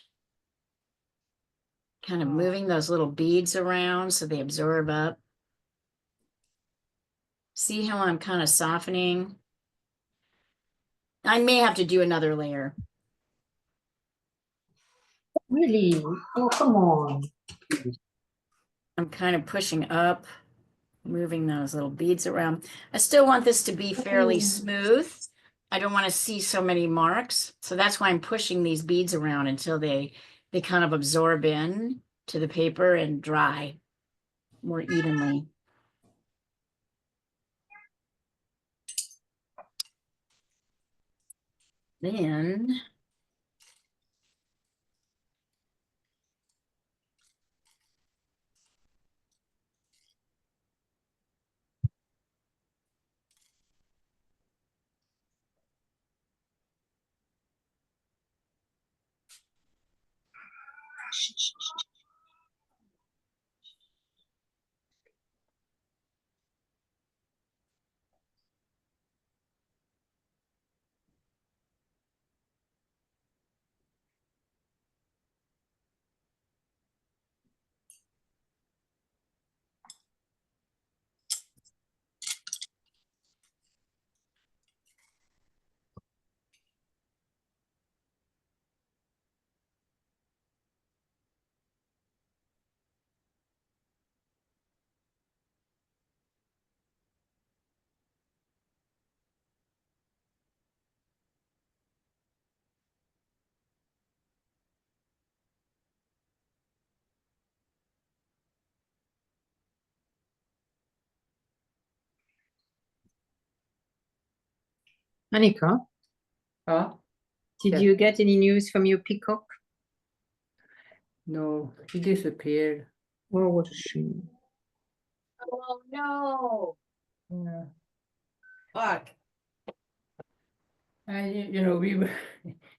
Kind of moving those little beads around so they absorb up. See how I'm kind of softening? I may have to do another layer. Really? Oh, come on. I'm kind of pushing up, moving those little beads around. I still want this to be fairly smooth. I don't want to see so many marks. So that's why I'm pushing these beads around until they kind of absorb in to the paper and dry more evenly. Then Annika, Huh? did Yeah. you get any news from your peacock? No, he disappeared. Oh, what a shame. Oh, no. Yeah. Fuck. We were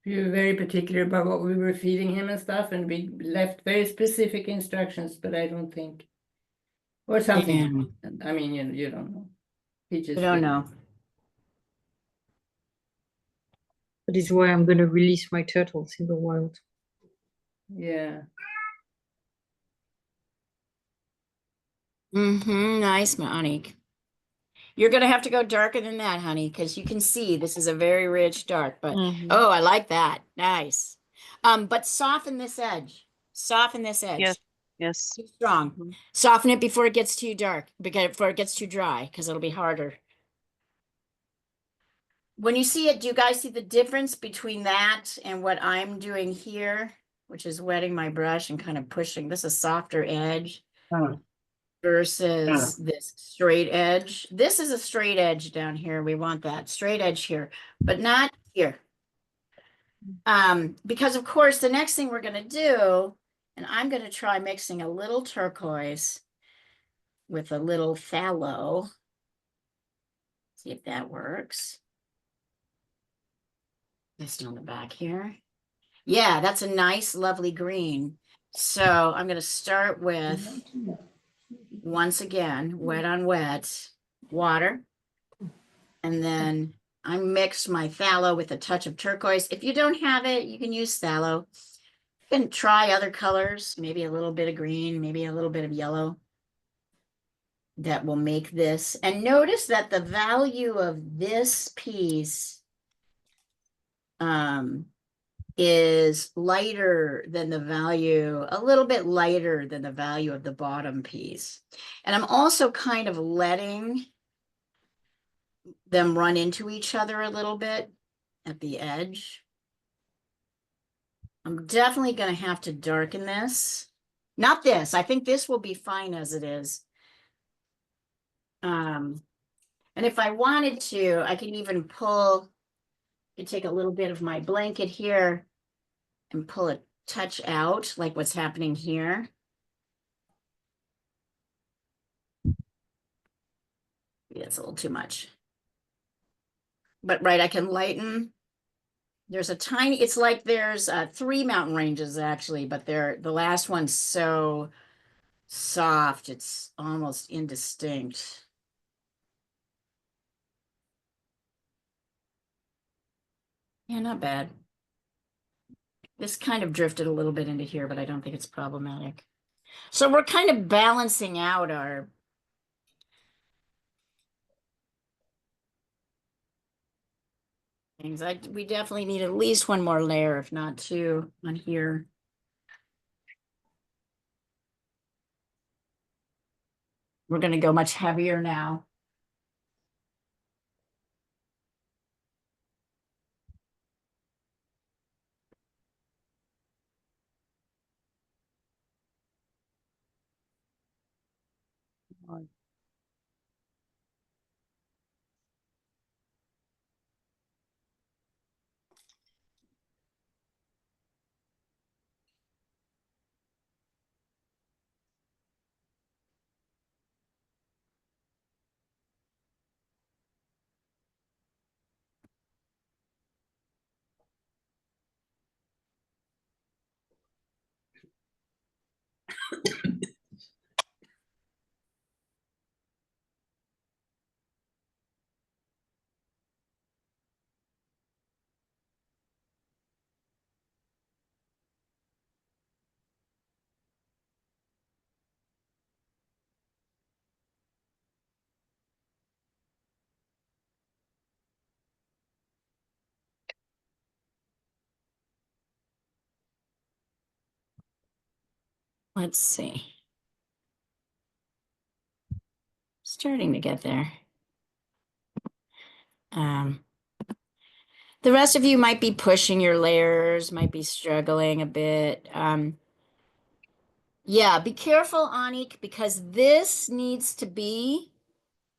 we were very particular about what we were feeding him and stuff, and we left very specific instructions, but I don't think, or something Yeah. happened. I mean, you don't know. He just I don't didn't. know. That is why I'm going to release my turtles in the wild. Yeah. Nice, Monique. You're gonna have to go darker than that, honey, because you can see this is a very rich dark, but Mhm. oh, I like that. Nice. But soften this edge. Soften this edge. Yes, yes. Too strong. Mhm. Soften it before it gets too dark, before it gets too dry, because it'll be harder. When you see it, do you guys see the difference between that and what I'm doing here, which is wetting my brush and kind of pushing? This is a softer edge versus this straight edge. This is a straight edge down here. We want that straight edge here, but not here. Because of course, the next thing we're going to do, and I'm going to try mixing a little turquoise with a little phthalo. See if that works. Just on the back here. Yeah, that's a nice, lovely green. So I'm going to start with, once again, wet on wet, water. And then I mixed my phthalo with a touch of turquoise. If you don't have it, you can use phthalo. You can try other colors, maybe a little bit of green, maybe a little bit of yellow. That will make this. And notice that the value of this piece is lighter than the value, a little bit lighter than the value of the bottom piece. And I'm also kind of letting them run into each other a little bit at the edge. I'm definitely going to have to darken this. Not this. I think this will be fine as it is. And if I wanted to, I can even pull, I could take a little bit of my blanket here and pull a touch out, like what's happening here. Maybe that's a little too much. But right, I can lighten. There's a tiny, it's like there's 3 mountain ranges actually, but the last one's so soft, it's almost indistinct. Yeah, not bad. This kind of drifted a little bit into here, but I don't think it's problematic. So we're kind of balancing out our things. We definitely need at least one more layer, if not 2, on here. We're going to go much heavier now. Right. Let's see. Starting to get there. The rest of you might be pushing your layers, might be struggling a bit. Yeah, be careful, Anik, because this needs to be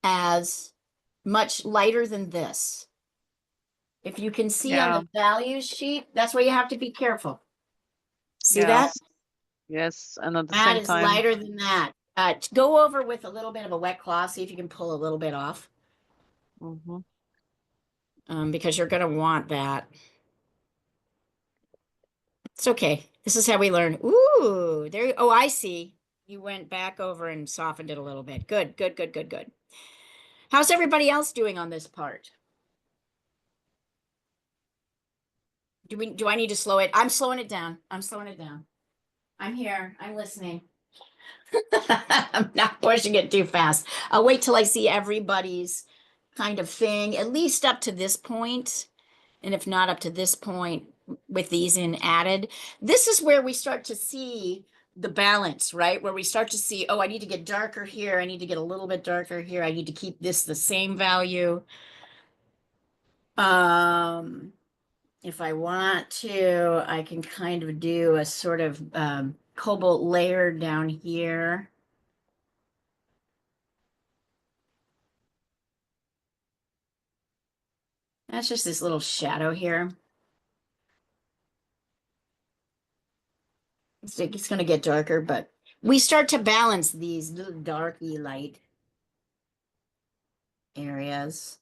as much lighter than this. If you can see on Yeah. the values sheet, that's where you have to be careful. See that? Yes. Yes, and at the That same is time, lighter than that. Go over with a little bit of a wet cloth, see if you can pull a little bit off, mhm. because you're gonna want that. It's okay. This is how we learn. Ooh, there. Oh, I see. You went back over and softened it a little bit. Good, good, good, good, good. How's everybody else doing on this part? Do I need to slow it? I'm slowing it down. I'm slowing it down. I'm here. I'm listening. I'm not pushing it too fast. I'll wait till I see everybody's kind of thing, at least up to this point. And if not up to this point with these in added, this is where we start to see the balance, right? Where we start to see, oh, I need to get darker here. I need to get a little bit darker here. I need to keep this the same value. If I want to, I can kind of do a sort of cobalt layer down here. That's just this little shadow here. It's going to get darker, but we start to balance these little darky light areas.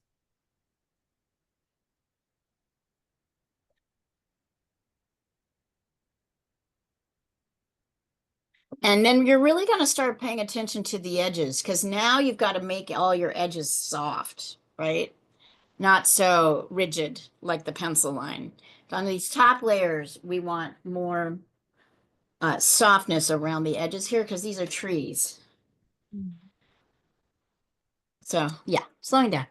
And then you're really going to start paying attention to the edges because now you've got to make all your edges soft, right? Not so rigid like the pencil line. On these top layers, we want more softness around the edges here because these are trees. So yeah, slowing down.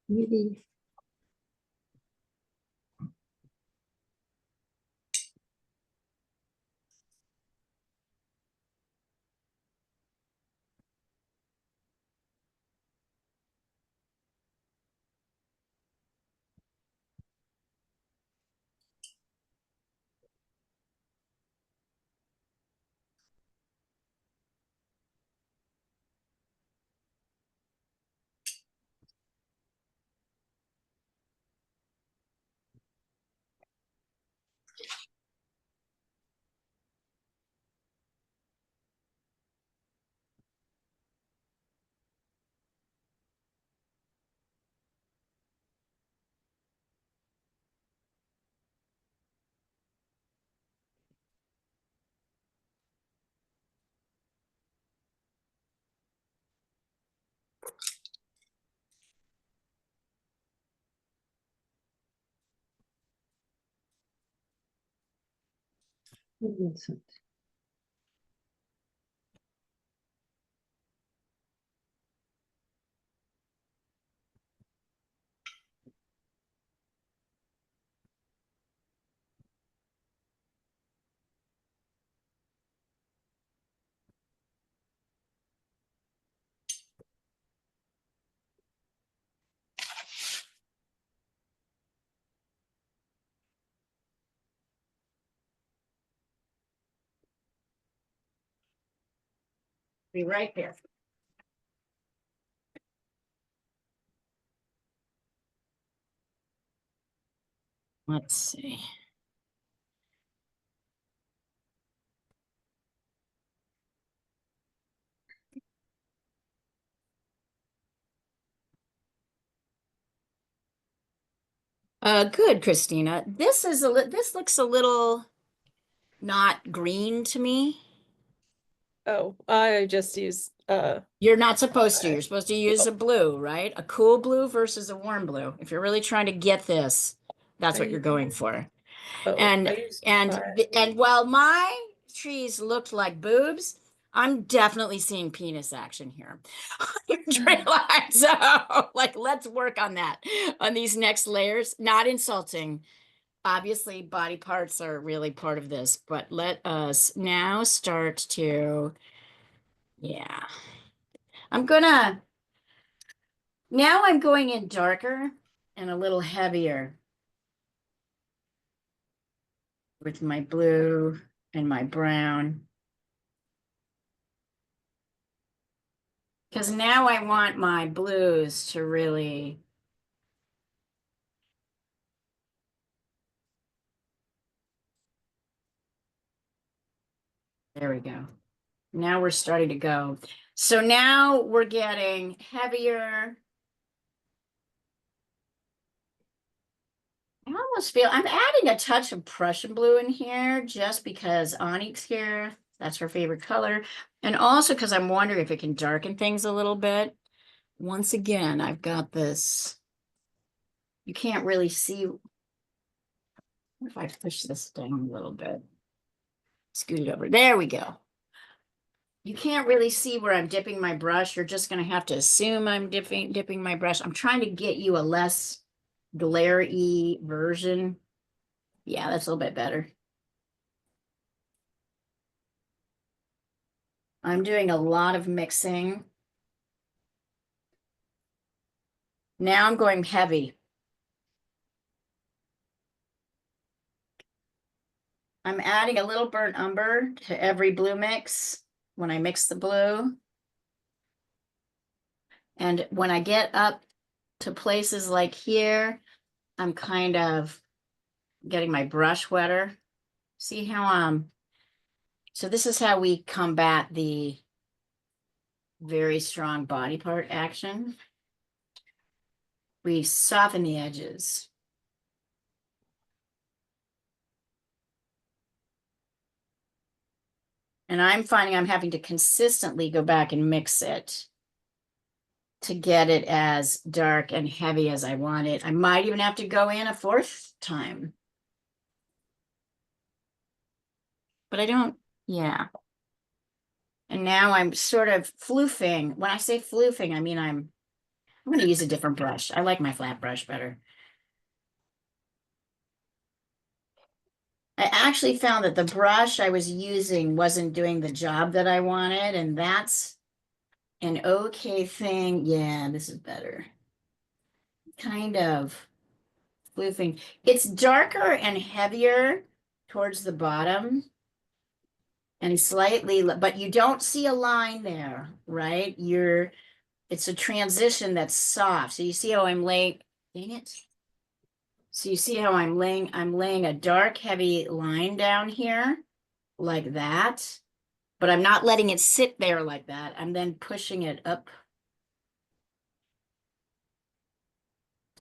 Really. Vincent. Be right there. Let's see. Good, Christina. This is this looks a little not green to me. Oh, I just use You're not supposed to. Okay. You're supposed to use a blue, right? A cool blue versus a warm blue. If you're really trying to get this, that's what you're going for. I And use and while my trees looked like boobs, I'm definitely seeing penis action here on your tree line. So, like, let's work on that on these next layers. Not insulting. Obviously, body parts are really part of this, but let us now start to, yeah. I'm gonna, now I'm going in darker and a little heavier with my blue and my brown. Because now I want my blues to really, there we go. Now we're starting to go. So now we're getting heavier. I almost feel I'm adding a touch of Prussian blue in here just because Onyx here, that's her favorite color. And also because I'm wondering if it can darken things a little bit. Once again, I've got this. You can't really see. What if I push this down a little bit? Scoot it over. There we go. You can't really see where I'm dipping my brush. You're just going to have to assume I'm dipping my brush. I'm trying to get you a less glare-y version. Yeah, that's a little bit better. I'm doing a lot of mixing. Now I'm going heavy. I'm adding a little burnt umber to every blue mix when I mix the blue. And when I get up to places like here, I'm kind of getting my brush wetter. See how so this is how we combat the very strong body part action. We soften the edges. And I'm finding I'm having to consistently go back and mix it to get it as dark and heavy as I want it. I might even have to go in a fourth time. But I don't, yeah. And now I'm sort of floofing. When I say floofing, I mean I'm going to use a different brush. I like my flat brush better. I actually found that the brush I was using wasn't doing the job that I wanted, and that's an okay thing. Yeah, this is better. Kind of floofing. It's darker and heavier towards the bottom and slightly, but you don't see a line there, right? It's a transition that's soft. So you see how I'm laying, dang it. So you see how I'm laying a dark, heavy line down here like that, but I'm not letting it sit there like that. I'm then pushing it up.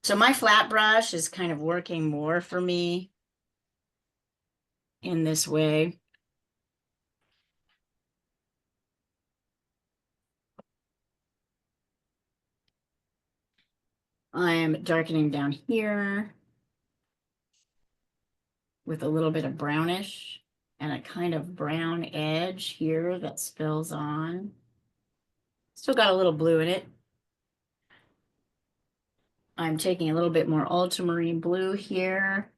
So my flat brush is kind of working more for me in this way. I am darkening down here with a little bit of brownish and a kind of brown edge here that spills on. Still got a little blue in it. I'm taking a little bit more ultramarine blue here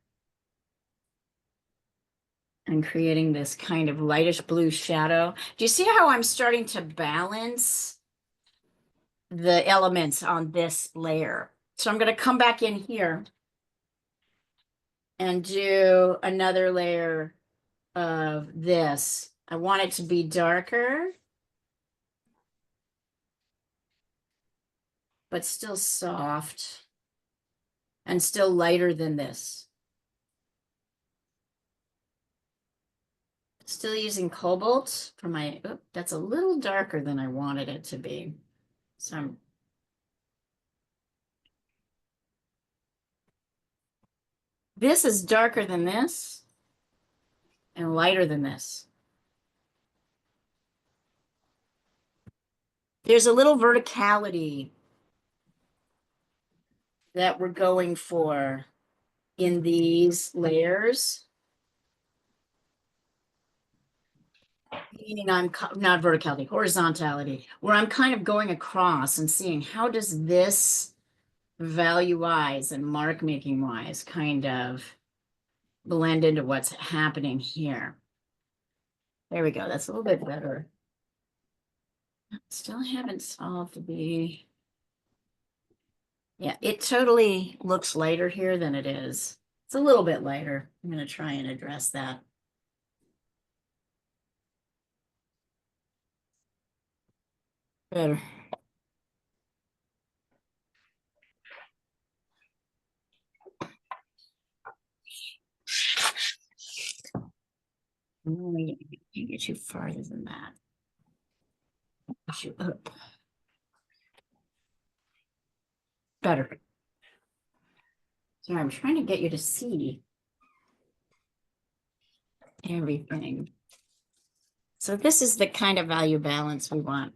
and creating this kind of lightish blue shadow. Do you see how I'm starting to balance the elements on this layer? So I'm going to come back in here and do another layer of this. I want it to be darker. but still soft and still lighter than this. Still using cobalt for my, oh, that's a little darker than I wanted it to be. So this is darker than this and lighter than this. There's a little verticality that we're going for in these layers. Meaning I'm not verticality, horizontality, where I'm kind of going across and seeing how does this value wise and mark making wise kind of blend into what's happening here. There we go. That's a little bit better. Still haven't solved the, yeah, it totally looks lighter here than it is. It's a little bit lighter. I'm going to try and address that. Better. I can't get you farther than that. Push you up. Better. Sorry, I'm trying to get you to see everything. So this is the kind of value balance we want.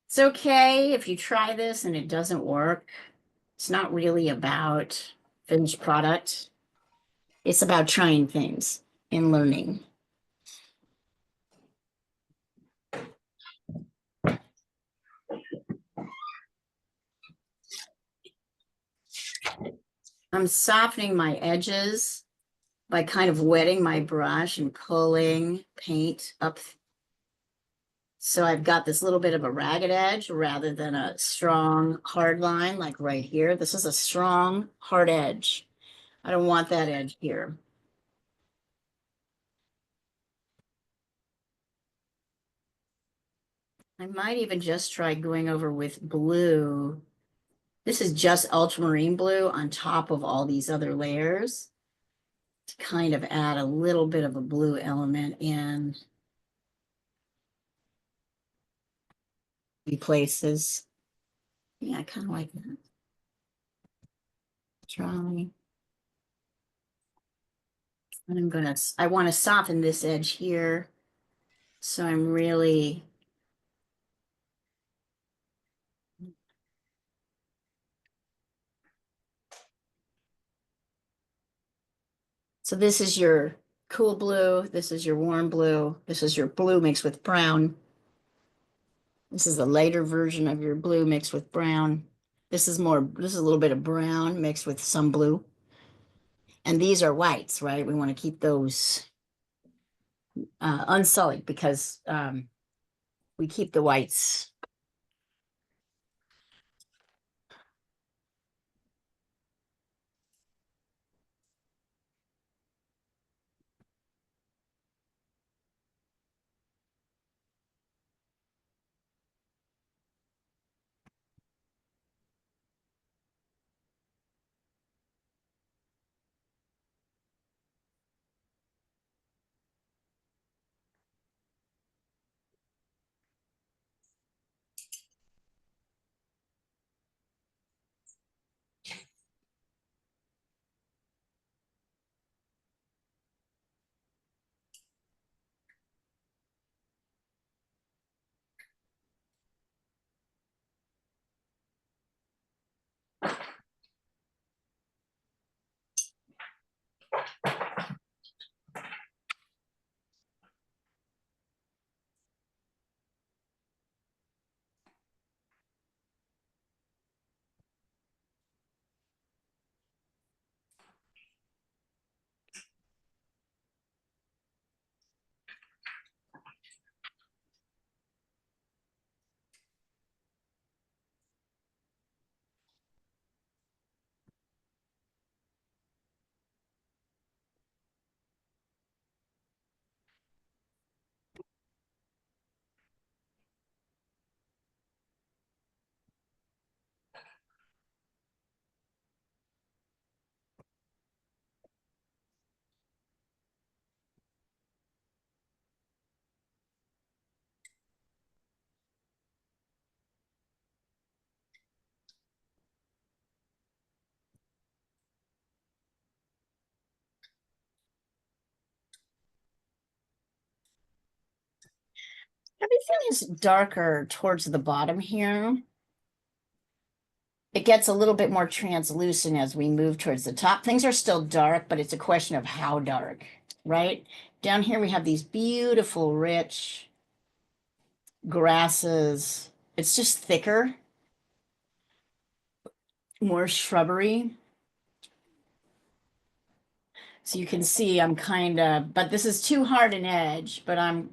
It's okay if you try this and it doesn't work. It's not really about finished product. It's about trying things and learning. I'm softening my edges by kind of wetting my brush and pulling paint up. So I've got this little bit of a ragged edge rather than a strong hard line like right here. This is a strong hard edge. I don't want that edge here. I might even just try going over with blue. This is just ultramarine blue on top of all these other layers to kind of add a little bit of a blue element in places. Yeah, I kind of like that. Try. And I want to soften this edge here. So I'm really, so this is your cool blue. This is your warm blue. This is your blue mixed with brown. This is a lighter version of your blue mixed with brown. This is a little bit of brown mixed with some blue. And these are whites, right? We want to keep those unsullied because we keep the whites. Everything is darker towards the bottom here. It gets a little bit more translucent as we move towards the top. Things are still dark, but it's a question of how dark, right? Down here we have these beautiful, rich grasses. It's just thicker, more shrubbery. So you can see I'm kind of, but this is too hard an edge, but I'm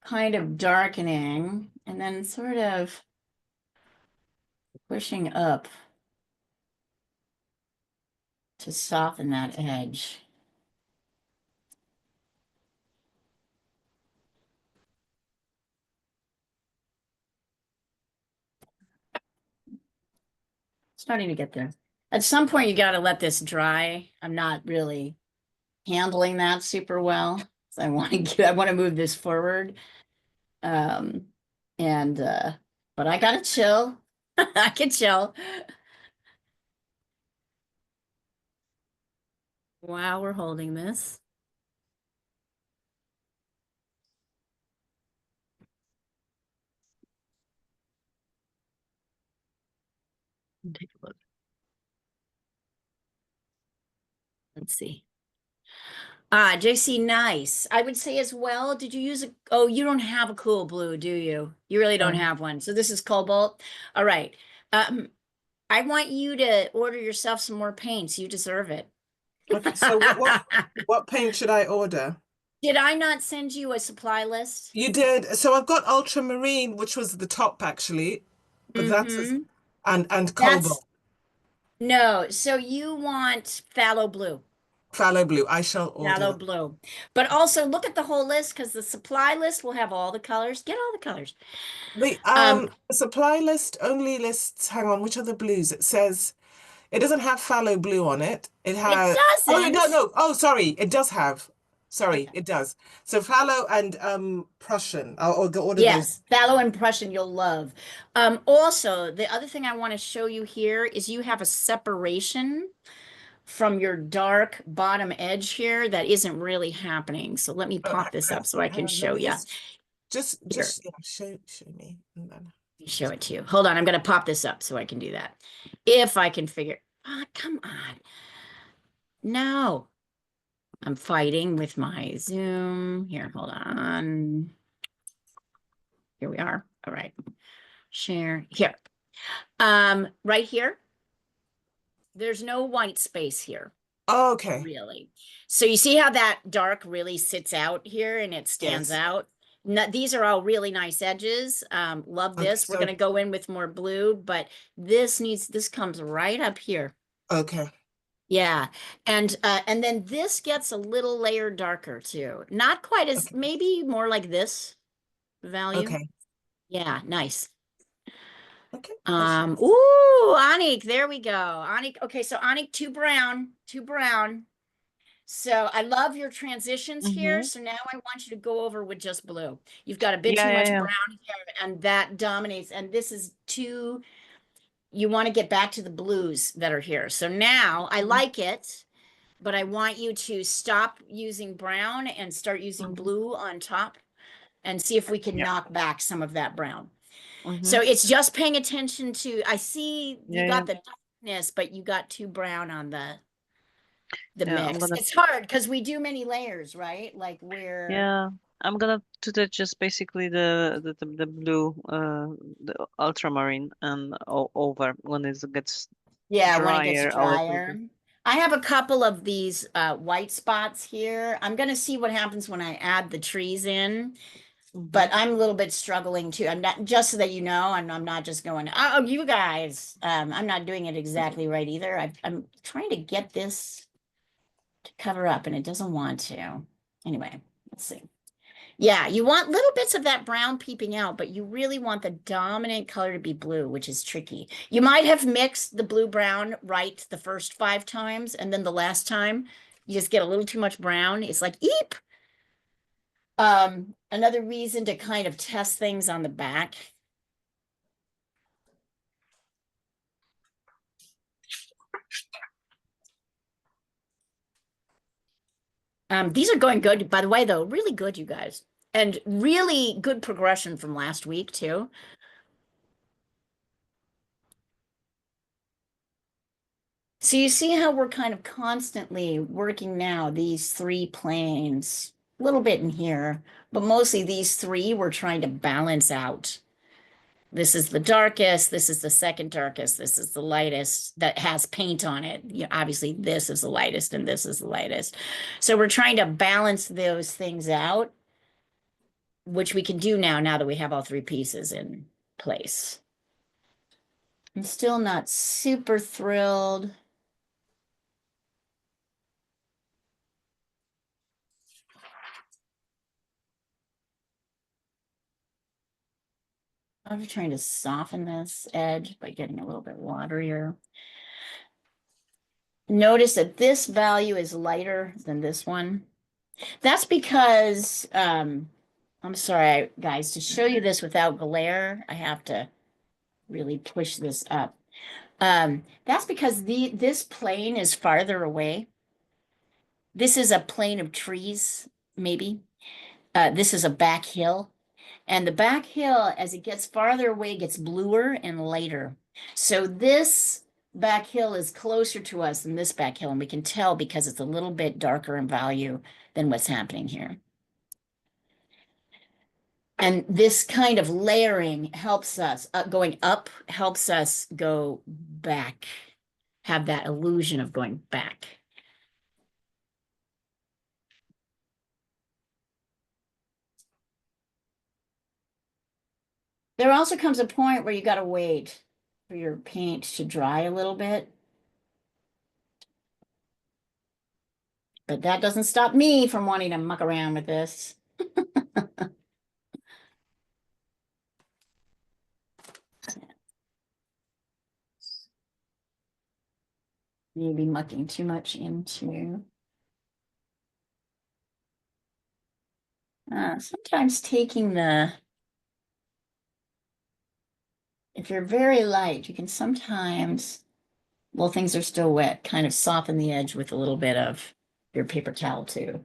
kind of darkening and then sort of pushing up to soften that edge. Starting to get there. At some point, you got to let this dry. I'm not really handling that super well. So I want to move this forward. Um, but I gotta chill. I can chill. While we're holding this. Take a look. Let's see. JC, nice. I would say as well, did you use oh, you don't have a cool blue, do you? You really don't have one. So this is cobalt. All right. I want you to order yourself some more paints. You deserve it. Okay, so what paint should I order? Did I not send you a supply list? You did. So I've got ultramarine, which was the top actually, but that's and cobalt. No, so you want phthalo blue. Phthalo blue. I shall order. Phthalo blue. But also look at the whole list because the supply list will have all the colors. Get all the colors. The supply list only lists, hang on, which are the blues? It says it doesn't have phthalo blue on it. It has doesn't. Oh, no. Oh, sorry. It does have. Sorry, it does. So phthalo and Prussian. I'll order yes, those. Phthalo and Prussian you'll love. Also, the other thing I want to show you here is you have a separation from your dark bottom edge here that isn't really happening. So let me pop this up so I can show you. Just yeah, show me. And then show it to you. Hold on, I'm going to pop this up so I can do that. If I can figure. Oh, come on. No. I'm fighting with my Zoom. Here, hold on. Here we are. All right. Share here. Right here. There's no white space here. Oh, okay. Really. So you see how that dark really sits out here and it stands out? These are all really nice edges. Love this. We're going to go in with more blue, but this comes right up here. Okay. Yeah. And then this gets a little layer darker too. Not quite as, maybe more like this value. Okay. Yeah, nice. Okay. Ooh, Anik, there we go. Anik, okay, so Anik, two brown. So I love your transitions here. So now I want you to go over with just blue. You've got a bit too much brown here, and that dominates. And this is too, you want to get back to the blues that are here. So now I like it, but I want you to stop using brown and start using blue on top and see if we can knock back some of that brown. So it's just paying attention to, I see you got the darkness, but you got too brown on the mix. It's hard because we do many layers, right? Like I'm gonna do that just basically the blue, the ultramarine and over when it gets drier, when it gets drier. I have a couple of these white spots here. I'm gonna see what happens when I add the trees in. But I'm a little bit struggling too. I'm not, just so that you know, I'm not just going, oh, you guys, I'm not doing it exactly right either. I'm trying to get this to cover up and it doesn't want to. Anyway, let's see. Yeah, you want little bits of that brown peeping out, but you really want the dominant color to be blue, which is tricky. You might have mixed the blue brown right the first 5 times, and then the last time you just get a little too much brown. It's like, eep. Another reason to kind of test things on the back. These are going good, by the way, though, really good, you guys. And really good progression from last week too. So you see how we're kind of constantly working now, these three planes, a little bit in here, but mostly these three we're trying to balance out. This is the darkest, this is the second darkest, this is the lightest that has paint on it. You know, obviously this is the lightest and this is the lightest. So we're trying to balance those things out, which we can do now that we have all three pieces in place. I'm still not super thrilled. I'm trying to soften this edge by getting a little bit waterier. Notice that this value is lighter than this one. That's because, I'm sorry, guys, to show you this without glare, I have to really push this up. That's because this plane is farther away. This is a plane of trees, maybe. This is a back hill. And the back hill, as it gets farther away, gets bluer and lighter. So this back hill is closer to us than this back hill, and we can tell because it's a little bit darker in value than what's happening here. And this kind of layering helps us, going up helps us go back, have that illusion of going back. There also comes a point where you got to wait for your paint to dry a little bit. But that doesn't stop me from wanting to muck around with this. Maybe mucking too much into. Sometimes taking if you're very light, you can sometimes, while things are still wet, kind of soften the edge with a little bit of your paper towel too.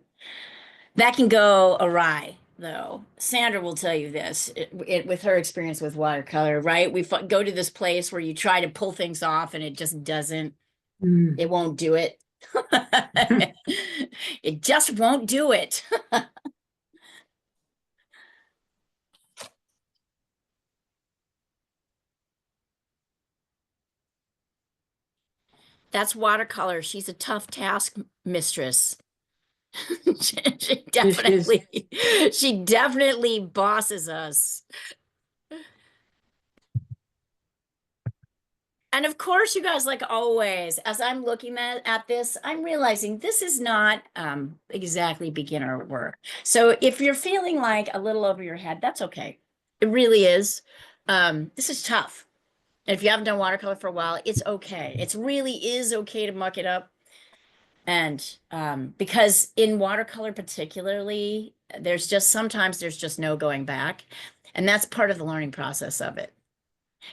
That can go awry, though. Sandra will tell you this, with her experience with watercolor, right? We go to this place where you try to pull things off and it just doesn't, it won't do it. It just won't do it. That's watercolor. She's a tough task mistress. She definitely bosses us. And of course, you guys, like always, as I'm looking at this, I'm realizing this is not exactly beginner work. So if you're feeling like a little over your head, that's okay. It really is. This is tough. And if you haven't done watercolor for a while, it's okay. It really is okay to muck it up. And because in watercolor particularly, sometimes there's just no going back. And that's part of the learning process of it.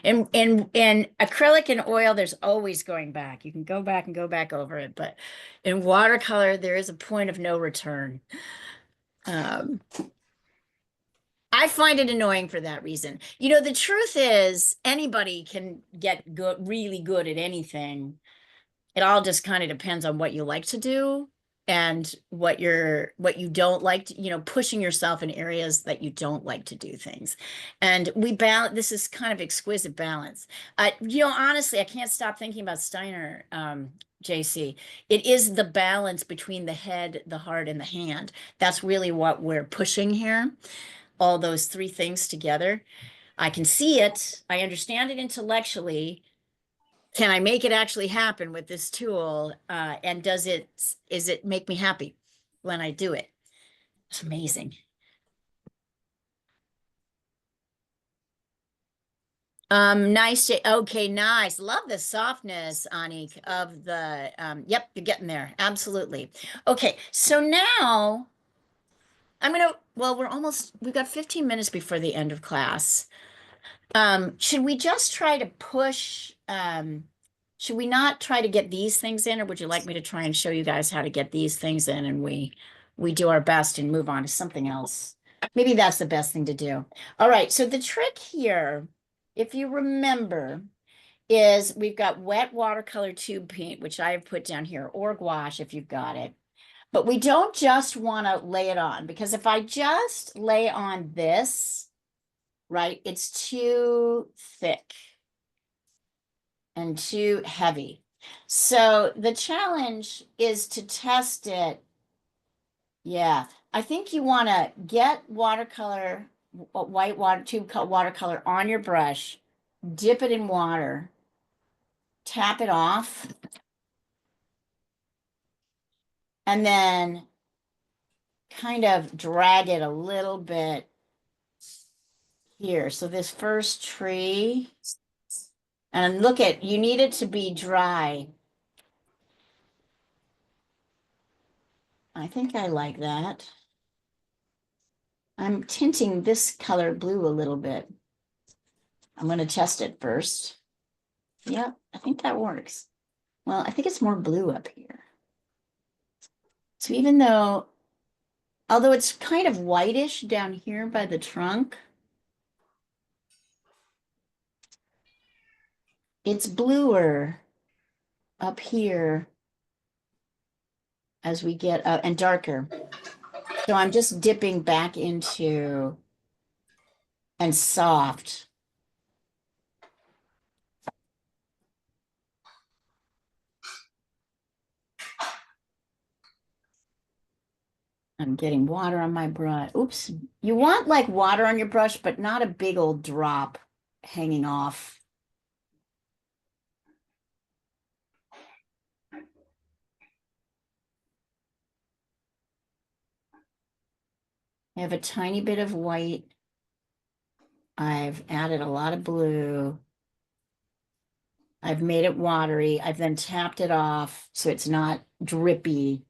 In acrylic and oil, there's always going back. You can go back and go back over it. But in watercolor, there is a point of no return. I find it annoying for that reason. You know, the truth is anybody can get good, really good at anything. It all just kind of depends on what you like to do and what you don't like to, you know, pushing yourself in areas that you don't like to do things. And this is kind of exquisite balance. You know, honestly, I can't stop thinking about Steiner, JC. It is the balance between the head, the heart, and the hand. That's really what we're pushing here. All those three things together. I can see it. I understand it intellectually. Can I make it actually happen with this tool? And does it make me happy when I do it? It's amazing. Nice. Okay, nice. Love the softness, Anik, of the, yep, you're getting there. Absolutely. Okay, so now we've got 15 minutes before the end of class. Should we just try to push, should we not try to get these things in, or would you like me to try and show you guys how to get these things in and we do our best and move on to something else? Maybe that's the best thing to do. All right, so the trick here, if you remember, is we've got wet watercolor tube paint, which I have put down here, or gouache if you've got it. But we don't just want to lay it on, because if I just lay on this, right, it's too thick and too heavy. So the challenge is to test it. Yeah, I think you want to get watercolor, white water tube watercolor on your brush, dip it in water, tap it off, and then kind of drag it a little bit here. So this first tree, and look at, you need it to be dry. I think I like that. I'm tinting this color blue a little bit. I'm going to test it first. Yep, I think that works. Well, I think it's more blue up here. So even though, although it's kind of whitish down here by the trunk, it's bluer up here as we get up and darker. So I'm just dipping back into and soft. I'm getting water on my brush. Oops. You want like water on your brush, but not a big old drop hanging off. I have a tiny bit of white. I've added a lot of blue. I've made it watery. I've then tapped it off so it's not drippy.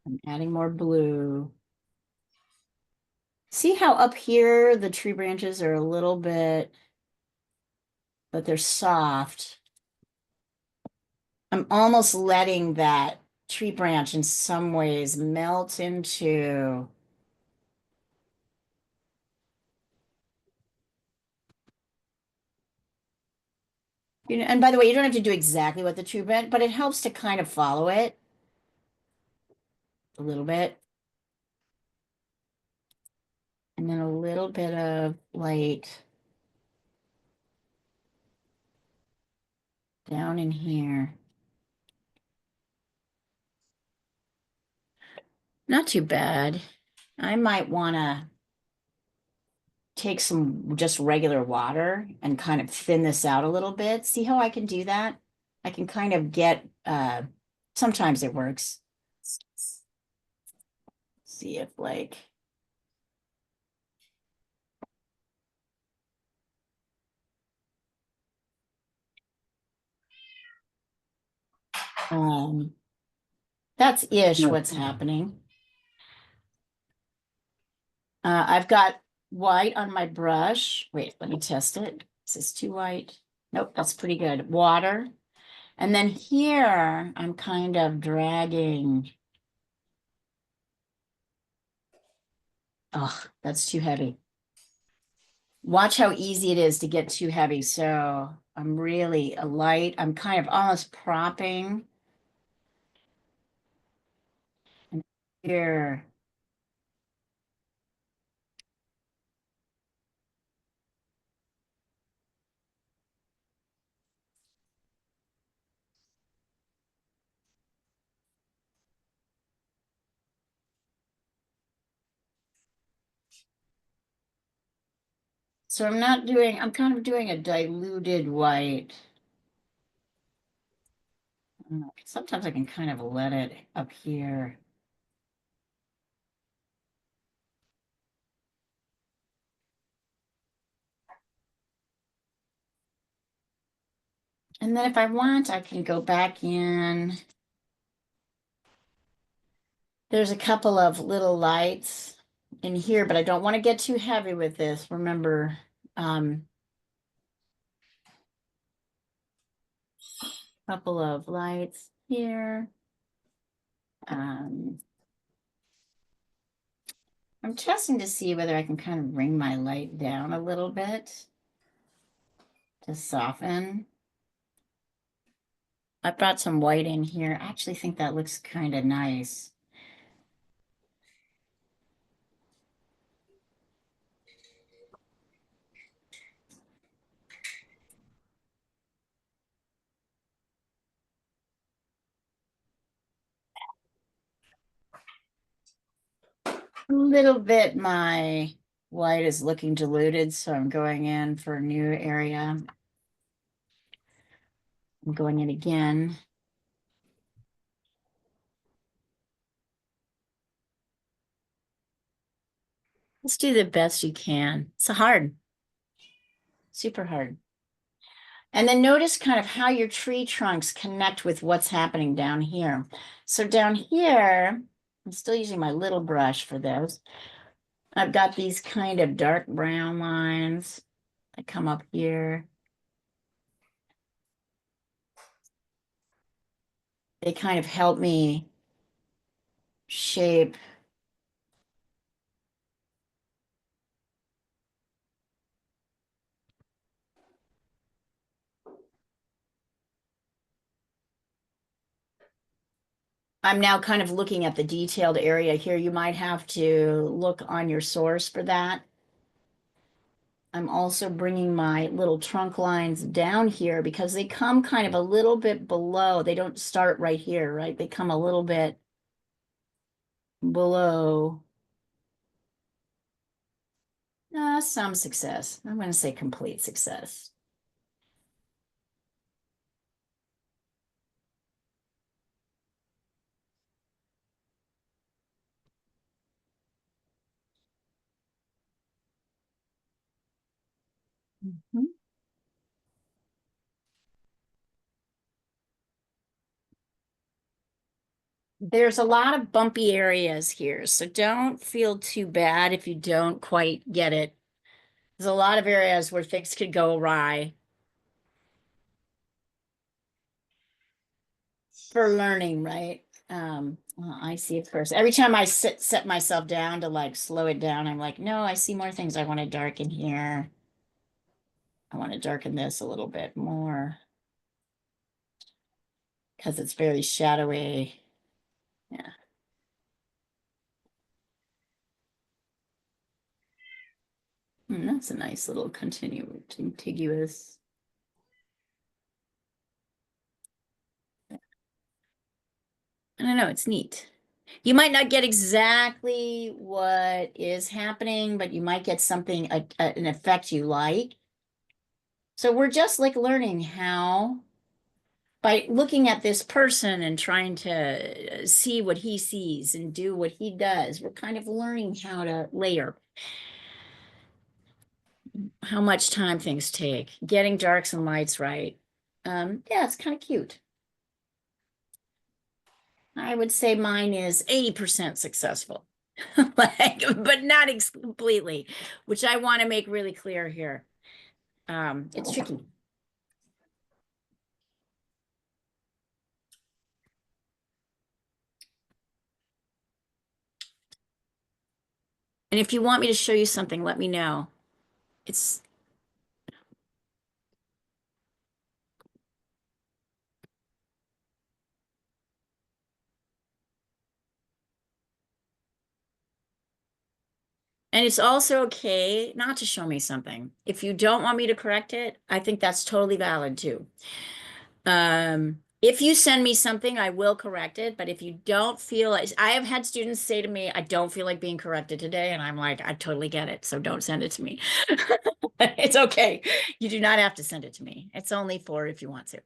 I'm adding more blue. See how up here the tree branches are a little bit, but they're soft. I'm almost letting that tree branch in some ways melt into and by the way, you don't have to do exactly what the tree branch, but it helps to kind of follow it a little bit. And then a little bit of light down in here. Not too bad. I might want to take some just regular water and kind of thin this out a little bit. See how I can do that? I can kind of get, sometimes it works. See if like, that's ish what's happening. I've got white on my brush. Wait, let me test it. Is this too white? Nope, that's pretty good. Water. And then here, I'm kind of dragging. Oh, that's too heavy. Watch how easy it is to get too heavy. So I'm really a light. I'm kind of almost propping. And here. So I'm kind of doing a diluted white. I don't know, sometimes I can kind of let it up here. And then if I want, I can go back in. There's a couple of little lights in here, but I don't want to get too heavy with this. Remember, couple of lights here. I'm testing to see whether I can kind of bring my light down a little bit to soften. I brought some white in here. I actually think that looks kind of nice. A little bit my white is looking diluted, so I'm going in for a new area. I'm going in again. Let's do the best you can. It's hard, super hard. And then notice kind of how your tree trunks connect with what's happening down here. So down here, I'm still using my little brush for this. I've got these kind of dark brown lines that come up here. They kind of help me shape. I'm now kind of looking at the detailed area here. You might have to look on your source for that. I'm also bringing my little trunk lines down here because they come kind of a little bit below. They don't start right here, right? They come a little bit below. Some success. I'm going to say complete success. Mhm. There's a lot of bumpy areas here, so don't feel too bad if you don't quite get it. There's a lot of areas where things could go awry for learning, right? Well, I see it first. Every time I set myself down to like slow it down, I'm like, no, I see more things I want to darken here. I want to darken this a little bit more because it's very shadowy. Yeah. That's a nice little contiguous. I don't know, it's neat. You might not get exactly what is happening, but you might get something, an effect you like. So we're just like learning how, by looking at this person and trying to see what he sees and do what he does, we're kind of learning how to layer, how much time things take, getting darks and lights right. Yeah, it's kind of cute. I would say mine is 80% successful, like, but not completely, which I want to make really clear here. It's tricky. And if you want me to show you something, let me know. It's And it's also okay not to show me something. If you don't want me to correct it, I think that's totally valid too. If you send me something, I will correct it. But if you don't feel like, I have had students say to me, I don't feel like being corrected today. And I'm like, I totally get it. So don't send it to me. It's okay. You do not have to send it to me. It's only for if you want to.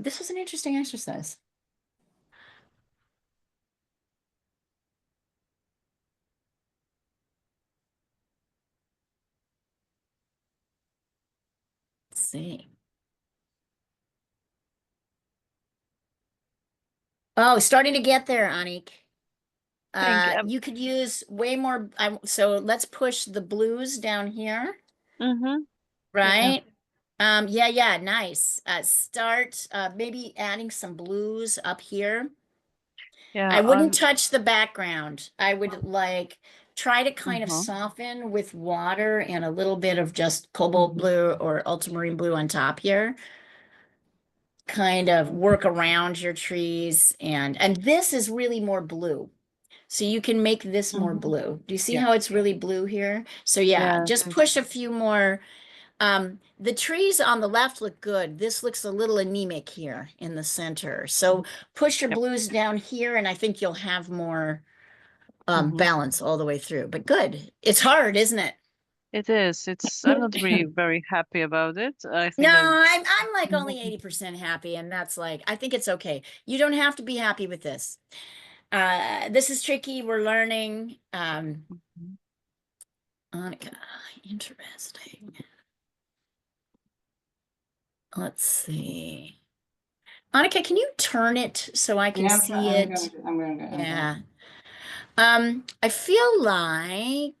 This was an interesting exercise. Let's see. Oh, starting to get there, Anik. You could use way more. So let's push the blues down here, Mm-hmm. right? Yeah, nice. Start maybe adding some blues up here. Yeah, I wouldn't touch the background. I would like try to kind of Uh-huh. soften with water and a little bit of just cobalt blue or ultramarine blue on top here. Kind of work around your trees and this is really more blue. So you can make this more blue. Do you see Yeah. how it's really blue here? So yeah, Yeah. just push a few more. The trees on the left look good. This looks a little anemic here in the center. So push your Yep. blues down here and I think you'll have more Mhm. balance all the way through. But good. It's hard, isn't it? It is. I'm not really very happy about it. I No, think that I'm like only 80% happy, and that's like I think it's okay. You don't have to be happy with this. This is tricky. We're learning. Annika, interesting. Let's see. Annika, can you turn it so I can Yeah, see I'm it? going to. Yeah. I feel like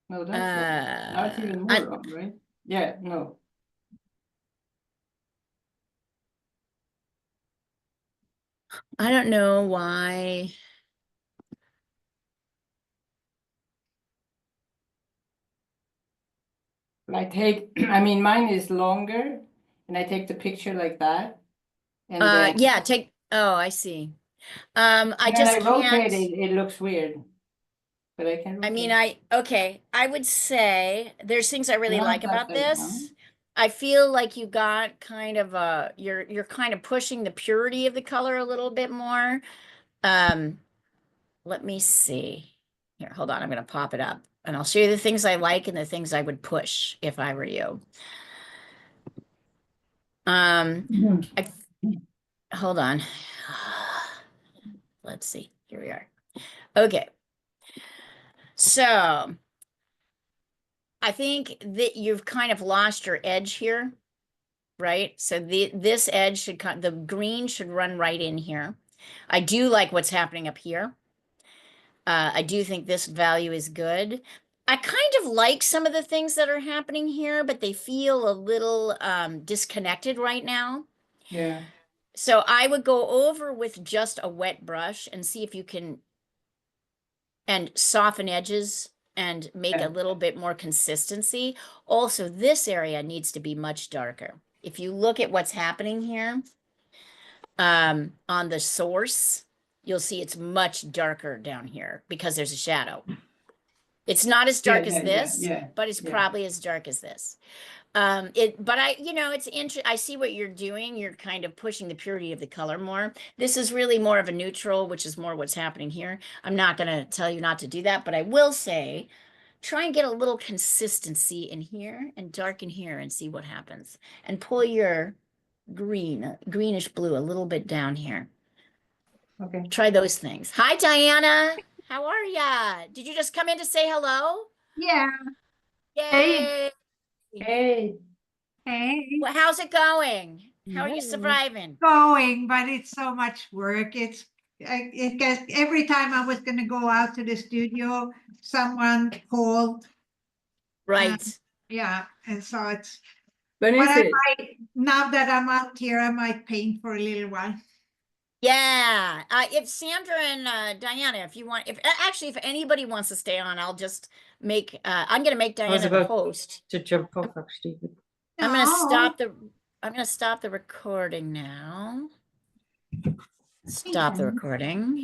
No, that's wrong. Now it's even more wrong, right? Yeah, no. I don't know why. I take, I mean, mine is longer, and I take the picture like that, and then Yeah, oh, I see. I when just I rotate can't. it, it looks weird, but I can I mean, rotate. okay, I would say there's things I really You like want that about upside down? this. I feel like you got kind of you're kind of pushing the purity of the color a little bit more. Let me see. Here, hold on, I'm gonna pop it up and I'll show you the things I like and the things I would push if I were you. I hold on. Let's see. Here we are. Okay. So I think that you've kind of lost your edge here, right? So this edge should the green should run right in here. I do like what's happening up here. I do think this value is good. I kind of like some of the things that are happening here, but they feel a little disconnected right now. Yeah. So I would go over with just a wet brush and see if you can and soften edges and make Yeah. a little bit more consistency. Also, this area needs to be much darker. If you look at what's happening here, on the source, you'll see it's much darker down here because there's a shadow. It's not as dark as this, but it's probably as dark as this. But it's interesting. I see what you're doing. You're kind of pushing the purity of the color more. This is really more of a neutral, which is more what's happening here. I'm not going to tell you not to do that, but I will say, try and get a little consistency in here and darken here and see what happens. And pull your greenish blue a little bit down here. Okay. Try those things. Hi, Diana. How are ya? Did you just come in to say hello? Yeah. Yay. Hey. Hey. Well, how's it going? How are you Yay. surviving? Going, but it's so much work. It gets every time I was going to go out to the studio, someone called. Right. Yeah, and so it's. When But is it? now that I'm out here, I might paint for a little while. Yeah. If Sandra and Diana, if you want, actually, if anybody wants to stay on, I'll just make, I'm going to make I was Diana the about host. to jump off actually. I'm going to No. stop the recording now. Stop the recording.